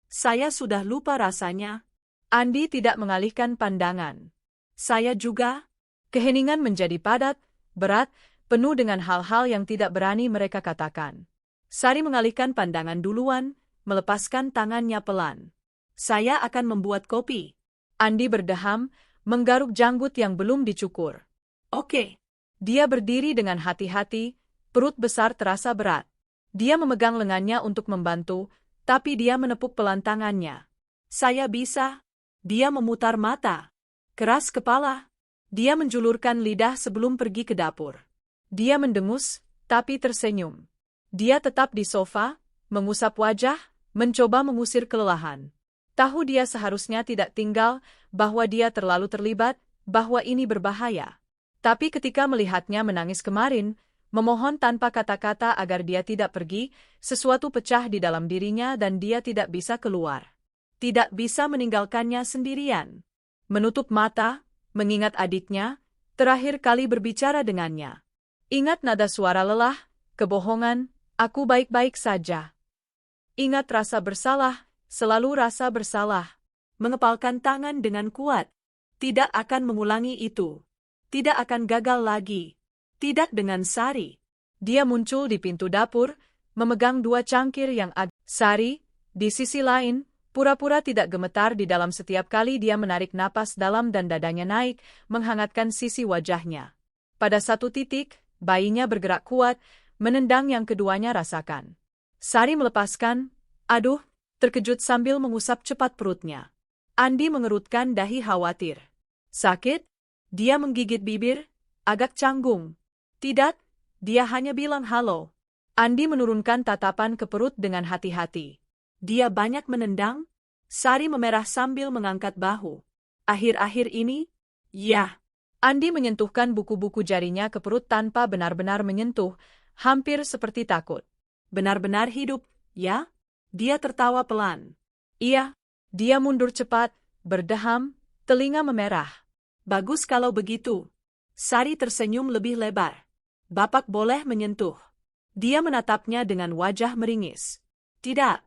Saya sudah lupa rasanya. Andi tidak mengalihkan pandangan. Saya juga. Keheningan menjadi padat, berat, penuh dengan hal-hal yang tidak berani mereka katakan. Sari mengalihkan pandangan duluan, melepaskan tangannya pelan. Saya akan membuat kopi. Andi berdeham, menggaruk janggut yang belum dicukur. Oke. Dia berdiri dengan hati-hati, perut besar terasa berat. Dia memegang lengannya untuk membantu, tapi dia menepuk pelan tangannya. Saya bisa. Dia memutar mata. Keras kepala. Dia menjulurkan lidah sebelum pergi ke dapur. Dia mendengus, tapi tersenyum. Dia tetap di sofa, mengusap wajah, mencoba mengusir kelelahan. Tahu dia seharusnya tidak tinggal, bahwa dia terlalu terlibat, bahwa ini berbahaya. Tapi ketika melihatnya menangis kemarin, memohon tanpa kata-kata agar dia tidak pergi, sesuatu pecah di dalam dirinya dan dia tidak bisa keluar. Tidak bisa meninggalkannya sendirian. Menutup mata, mengingat adiknya, terakhir kali berbicara dengannya. Ingat nada suara lelah, kebohongan, aku baik-baik saja. Ingat rasa bersalah, selalu rasa bersalah. Mengepalkan tangan dengan kuat. Tidak akan mengulangi itu. Tidak akan gagal lagi. Tidak dengan Sari. Dia muncul di pintu dapur, memegang 2 cangkir yang agak. Sari, di sisi lain, pura-pura tidak gemetar di dalam setiap kali dia menarik napas dalam dan dadanya naik, menghangatkan sisi wajahnya. Pada satu titik, bayinya bergerak kuat, menendang yang keduanya rasakan. Sari melepaskan, aduh, terkejut sambil mengusap cepat perutnya. Andi mengerutkan dahi khawatir. Sakit? Dia menggigit bibir, agak canggung. Tidak, dia hanya bilang halo. Andi menurunkan tatapan ke perut dengan hati-hati. Dia banyak menendang? Sari memerah sambil mengangkat bahu. Akhir-akhir ini? Ya. Andi menyentuhkan buku-buku jarinya ke perut tanpa benar-benar menyentuh, hampir seperti takut. Benar-benar hidup, ya? Dia tertawa pelan. Iya. Dia mundur cepat, berdeham, telinga memerah. Bagus kalau begitu. Sari tersenyum lebih lebar. Bapak boleh menyentuh. Dia menatapnya dengan wajah meringis. Tidak.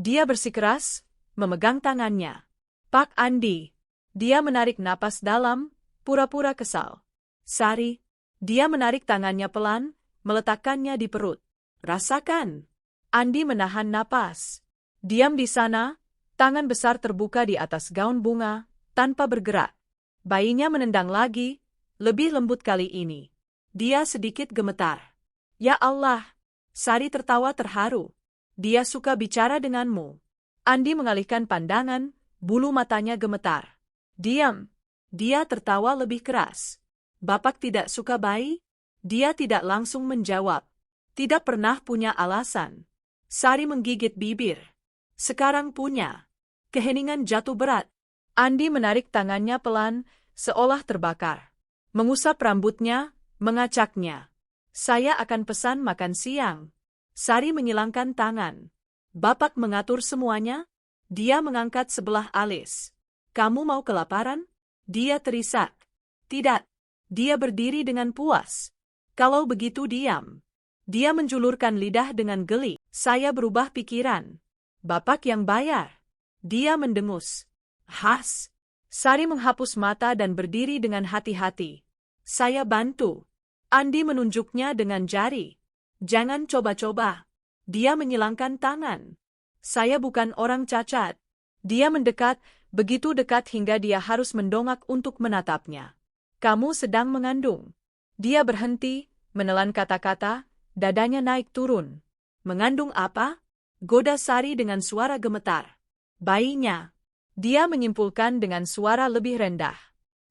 Dia bersikeras, memegang tangannya. Pak Andi. Dia menarik napas dalam, pura-pura kesal. Sari. Dia menarik tangannya pelan, meletakkannya di perut. Rasakan. Andi menahan napas. Diam di sana, tangan besar terbuka di atas gaun bunga, tanpa bergerak. Bayinya menendang lagi, lebih lembut kali ini. Dia sedikit gemetar. Ya Allah. Sari tertawa terharu. Dia suka bicara denganmu. Andi mengalihkan pandangan, bulu matanya gemetar. Diam. Dia tertawa lebih keras. Bapak tidak suka bayi? Dia tidak langsung menjawab. Tidak pernah punya alasan. Sari menggigit bibir. Sekarang punya. Keheningan jatuh berat. Andi menarik tangannya pelan, seolah terbakar. Mengusap rambutnya, mengacaknya. Saya akan pesan makan siang. Sari menyilangkan tangan. Bapak mengatur semuanya? Dia mengangkat sebelah alis. Kamu mau kelaparan? Dia terisak. Tidak. Dia berdiri dengan puas. Kalau begitu diam. Dia menjulurkan lidah dengan geli. Saya berubah pikiran. Bapak yang bayar. Dia mendengus. Has. Sari menghapus mata dan berdiri dengan hati-hati. Saya bantu. Andi menunjuknya dengan jari. Jangan coba-coba. Dia menyilangkan tangan. Saya bukan orang cacat. Dia mendekat, begitu dekat hingga dia harus mendongak untuk menatapnya. Kamu sedang mengandung. Dia berhenti, menelan kata-kata, dadanya naik turun. Mengandung apa? Goda Sari dengan suara gemetar. Bayinya. Dia menyimpulkan dengan suara lebih rendah.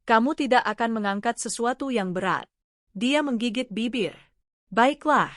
Kamu tidak akan mengangkat sesuatu yang berat. Dia menggigit bibir. Baiklah.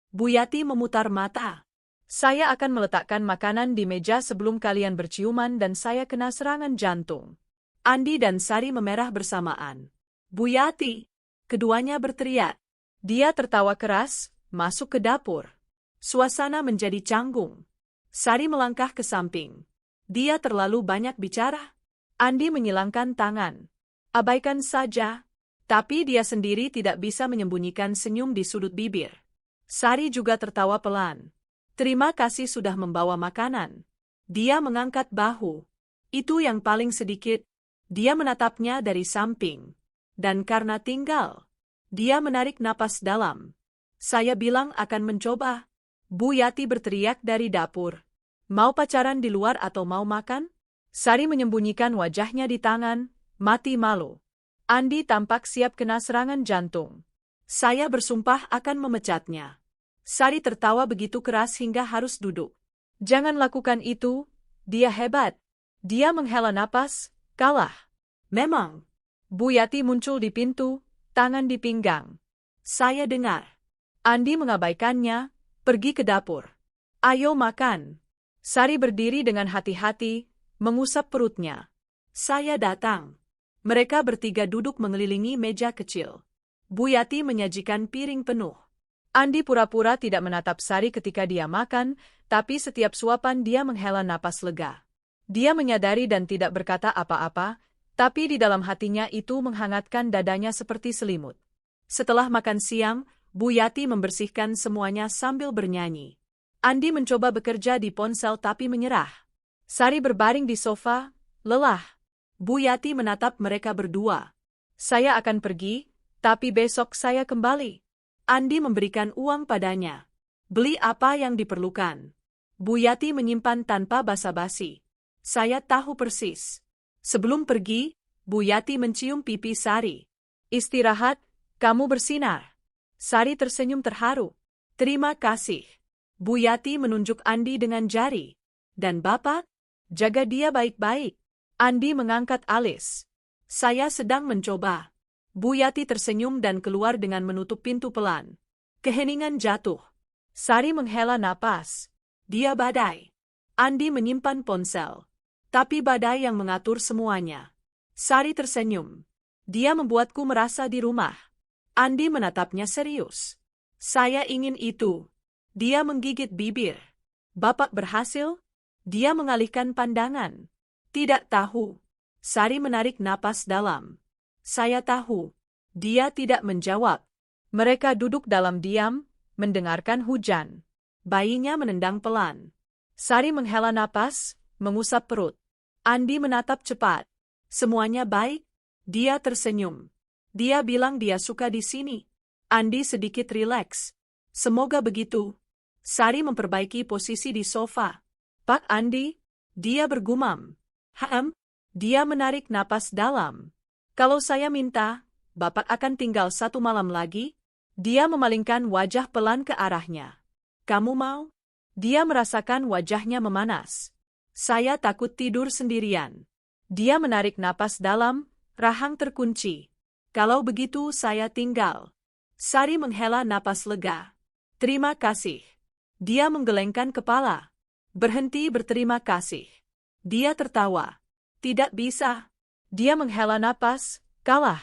Bu Yati memutar mata. Saya akan meletakkan makanan di meja sebelum kalian berciuman dan saya kena serangan jantung. Andi dan Sari memerah bersamaan. Bu Yati. Keduanya berteriak. Dia tertawa keras, masuk ke dapur. Suasana menjadi canggung. Sari melangkah ke samping. Dia terlalu banyak bicara. Andi menyilangkan tangan. Abaikan saja. Tapi dia sendiri tidak bisa menyembunyikan senyum di sudut bibir. Sari juga tertawa pelan. Terima kasih sudah membawa makanan. Dia mengangkat bahu. Itu yang paling sedikit. Dia menatapnya dari samping. Dan karena tinggal, dia menarik napas dalam. Saya bilang akan mencoba. Bu Yati berteriak dari dapur. Mau pacaran di luar atau mau makan? Sari menyembunyikan wajahnya di tangan, Mati malu. Andi tampak siap kena serangan jantung. Saya bersumpah akan memecatnya. Sari tertawa begitu keras hingga harus duduk. Jangan lakukan itu, dia hebat. Dia menghela napas, kalah. Memang. Bu Yati muncul di pintu, tangan di pinggang. Saya dengar. Andi mengabaikannya, pergi ke dapur. Ayo makan. Sari berdiri dengan hati-hati, mengusap perutnya. Saya datang. Mereka bertiga duduk mengelilingi meja kecil. Bu Yati menyajikan piring penuh. Andi pura-pura tidak menatap Sari ketika dia makan, tapi setiap suapan dia menghela napas lega. Dia menyadari dan tidak berkata apa-apa, tapi di dalam hatinya itu menghangatkan dadanya seperti selimut. Setelah makan siang, Bu Yati membersihkan semuanya sambil bernyanyi. Andi mencoba bekerja di ponsel tapi menyerah. Sari berbaring di sofa, lelah. Bu Yati menatap mereka berdua. Saya akan pergi, tapi besok saya kembali. Andi memberikan uang padanya. Beli apa yang diperlukan. Bu Yati menyimpan tanpa basa-basi. Saya tahu persis. Sebelum pergi, Bu Yati mencium pipi Sari. Istirahat, kamu bersinar. Sari tersenyum terharu. Terima kasih. Bu Yati menunjuk Andi dengan jari. Dan Bapak? Jaga dia baik-baik. Andi mengangkat alis. Saya sedang mencoba. Bu Yati tersenyum dan keluar dengan menutup pintu pelan. Keheningan jatuh. Sari menghela napas. Dia badai. Andi menyimpan ponsel. Tapi badai yang mengatur semuanya. Sari tersenyum. Dia membuatku merasa di rumah. Andi menatapnya serius. Saya ingin itu. Dia menggigit bibir. Bapak berhasil? Dia mengalihkan pandangan. Tidak tahu. Sari menarik napas dalam. Saya tahu. Dia tidak menjawab. Mereka duduk dalam diam, mendengarkan hujan. Bayinya menendang pelan. Sari menghela napas, mengusap perut. Andi menatap cepat. Semuanya baik? Dia tersenyum. Dia bilang dia suka di sini. Andi sedikit rileks. Semoga begitu. Sari memperbaiki posisi di sofa. Pak Andi? Dia bergumam. Dia menarik napas dalam. Kalau saya minta, Bapak akan tinggal 1 malam lagi? Dia memalingkan wajah pelan ke arahnya. Kamu mau? Dia merasakan wajahnya memanas. Saya takut tidur sendirian. Dia menarik napas dalam, rahang terkunci. Kalau begitu saya tinggal. Sari menghela napas lega. Terima kasih. Dia menggelengkan kepala. Berhenti berterima kasih. Dia tertawa. Tidak bisa. Dia menghela napas, kalah.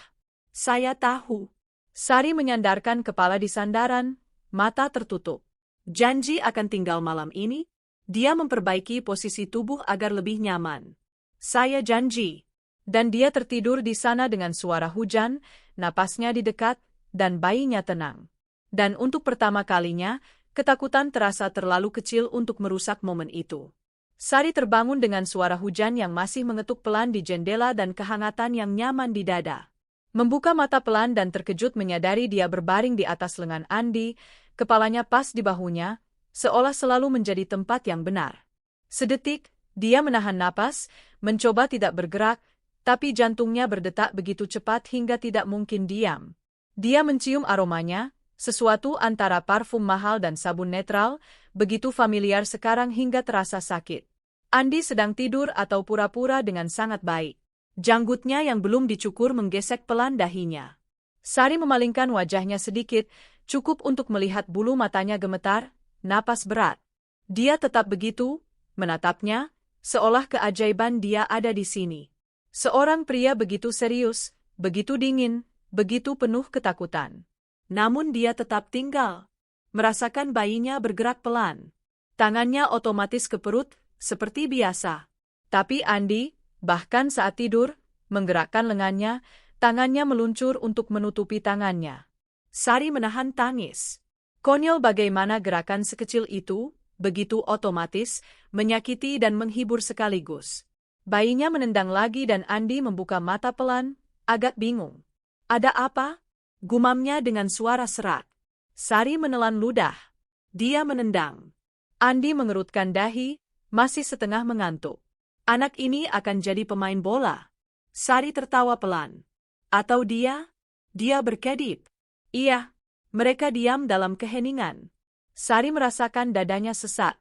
Saya tahu. Sari menyandarkan kepala di sandaran, mata tertutup. Janji akan tinggal malam ini? Dia memperbaiki posisi tubuh agar lebih nyaman. Saya janji. Dan dia tertidur di sana dengan suara hujan, napasnya didekat, dan bayinya tenang. Dan untuk pertama kalinya, ketakutan terasa terlalu kecil untuk merusak momen itu. Sari terbangun dengan suara hujan yang masih mengetuk pelan di jendela dan kehangatan yang nyaman di dada. Membuka mata pelan dan terkejut menyadari dia berbaring di atas lengan Andi, kepalanya pas di bahunya, seolah selalu menjadi tempat yang benar. Sedetik, dia menahan napas, mencoba tidak bergerak, tapi jantungnya berdetak begitu cepat hingga tidak mungkin diam. Dia mencium aromanya, sesuatu antara parfum mahal dan sabun netral, begitu familiar sekarang hingga terasa sakit. Andi sedang tidur atau pura-pura dengan sangat baik. Janggutnya yang belum dicukur menggesek pelan dahinya. Sari memalingkan wajahnya sedikit, cukup untuk melihat bulu matanya gemetar, napas berat. Dia tetap begitu, menatapnya, seolah keajaiban dia ada di sini. Seorang pria begitu serius, begitu dingin, begitu penuh ketakutan. Namun dia tetap tinggal. Merasakan bayinya bergerak pelan. Tangannya otomatis ke perut, seperti biasa. Tapi Andi, bahkan saat tidur, menggerakkan lengannya, tangannya meluncur untuk menutupi tangannya. Sari menahan tangis. Konyol bagaimana gerakan sekecil itu, begitu otomatis, menyakiti dan menghibur sekaligus. Bayinya menendang lagi dan Andi membuka mata pelan, agak bingung. Ada apa? Gumamnya dengan suara serak. Sari menelan ludah. Dia menendang. Andi mengerutkan dahi, masih setengah mengantuk. Anak ini akan jadi pemain bola. Sari tertawa pelan. Atau dia? Dia berkedip. Iya. Mereka diam dalam keheningan. Sari merasakan dadanya sesak.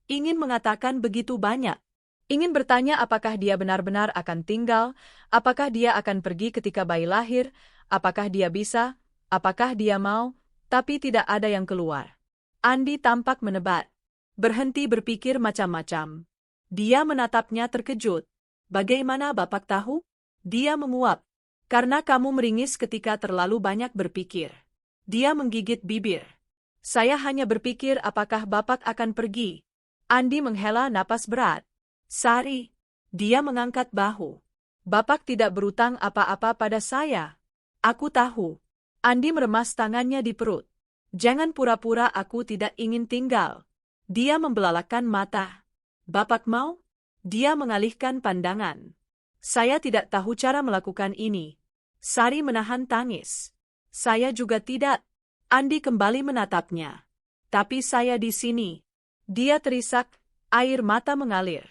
Ingin mengatakan begitu banyak. Ingin bertanya apakah dia benar-benar akan tinggal, apakah dia akan pergi ketika bayi lahir, apakah dia bisa, apakah dia mau, tapi tidak ada yang keluar. Andi tampak menebat. Berhenti berpikir macam-macam. Dia menatapnya terkejut. Bagaimana Bapak tahu? Dia menguap. Karena kamu meringis ketika terlalu banyak berpikir. Dia menggigit bibir. Saya hanya berpikir apakah Bapak akan pergi. Andi menghela napas berat. Sari. Dia mengangkat bahu. Bapak tidak berutang apa-apa pada saya. Aku tahu. Andi meremas tangannya di perut. Jangan pura-pura aku tidak ingin tinggal. Dia membelalakan mata. Bapak mau? Dia mengalihkan pandangan. Saya tidak tahu cara melakukan ini. Sari menahan tangis. Saya juga tidak. Andi kembali menatapnya. Tapi saya di sini. Dia terisak, air mata mengalir.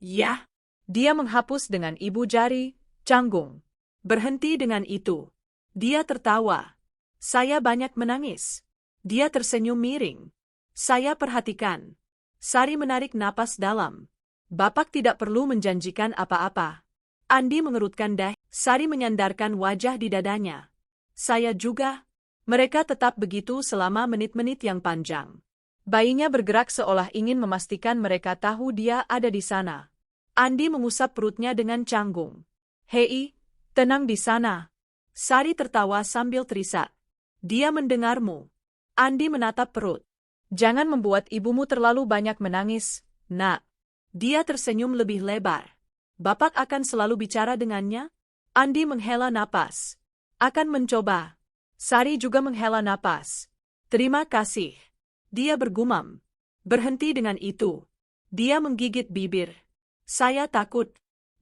Ya. Dia menghapus dengan ibu jari, canggung. Berhenti dengan itu. Dia tertawa. Saya banyak menangis. Dia tersenyum miring. Saya perhatikan. Sari menarik napas dalam. Bapak tidak perlu menjanjikan apa-apa. Andi mengerutkan dahi. Sari menyandarkan wajah di dadanya. Saya juga. Mereka tetap begitu selama menit-menit yang panjang. Bayinya bergerak seolah ingin memastikan mereka tahu dia ada di sana. Andi mengusap perutnya dengan canggung. Hei, tenang di sana. Sari tertawa sambil terisak. Dia mendengarmu. Andi menatap perut. Jangan membuat ibumu terlalu banyak menangis, nak. Dia tersenyum lebih lebar. Bapak akan selalu bicara dengannya? Andi menghela napas. Akan mencoba. Sari juga menghela napas. Terima kasih. Dia bergumam. Berhenti dengan itu. Dia menggigit bibir. Saya takut.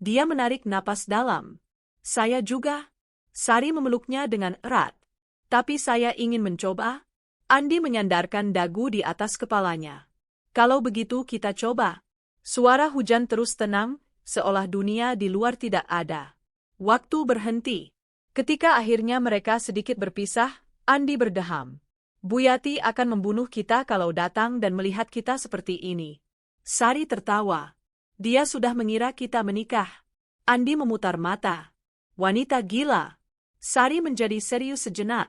Dia menarik napas dalam. Saya juga. Sari memeluknya dengan erat. Tapi saya ingin mencoba. Andi menyandarkan dagu di atas kepalanya. Kalau begitu kita coba. Suara hujan terus tenang, seolah dunia di luar tidak ada. Waktu berhenti. Ketika akhirnya mereka sedikit berpisah, Andi berdeham. Bu Yati akan membunuh kita kalau datang dan melihat kita seperti ini. Sari tertawa. Dia sudah mengira kita menikah. Andi memutar mata. Wanita gila. Sari menjadi serius sejenak.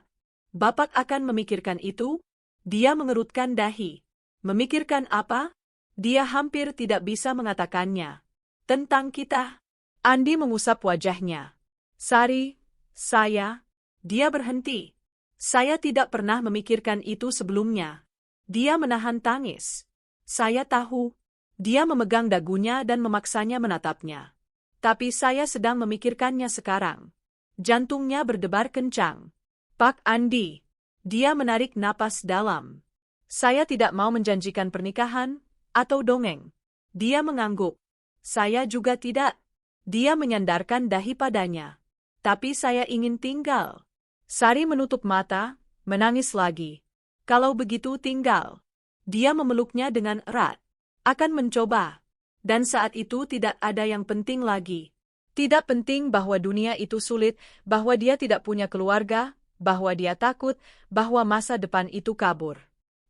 Bapak akan memikirkan itu? Dia mengerutkan dahi. Memikirkan apa? Dia hampir tidak bisa mengatakannya. Tentang kita. Andi mengusap wajahnya. Sari, saya. Dia berhenti. Saya tidak pernah memikirkan itu sebelumnya. Dia menahan tangis. Saya tahu. Dia memegang dagunya dan memaksanya menatapnya. Tapi saya sedang memikirkannya sekarang. Jantungnya berdebar kencang. Pak Andi. Dia menarik napas dalam. Saya tidak mau menjanjikan pernikahan atau dongeng. Dia mengangguk. Saya juga tidak. Dia menyandarkan dahi padanya. Tapi saya ingin tinggal. Sari menutup mata, menangis lagi. Kalau begitu tinggal. Dia memeluknya dengan erat. Akan mencoba. Dan saat itu tidak ada yang penting lagi. Tidak penting bahwa dunia itu sulit, bahwa dia tidak punya keluarga, bahwa dia takut, bahwa masa depan itu kabur.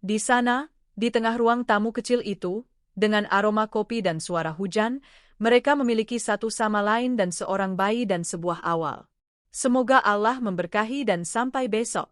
Di sana, di tengah ruang tamu kecil itu, dengan aroma kopi dan suara hujan, mereka memiliki satu sama lain dan seorang bayi dan sebuah awal. Semoga Allah memberkahi dan sampai besok.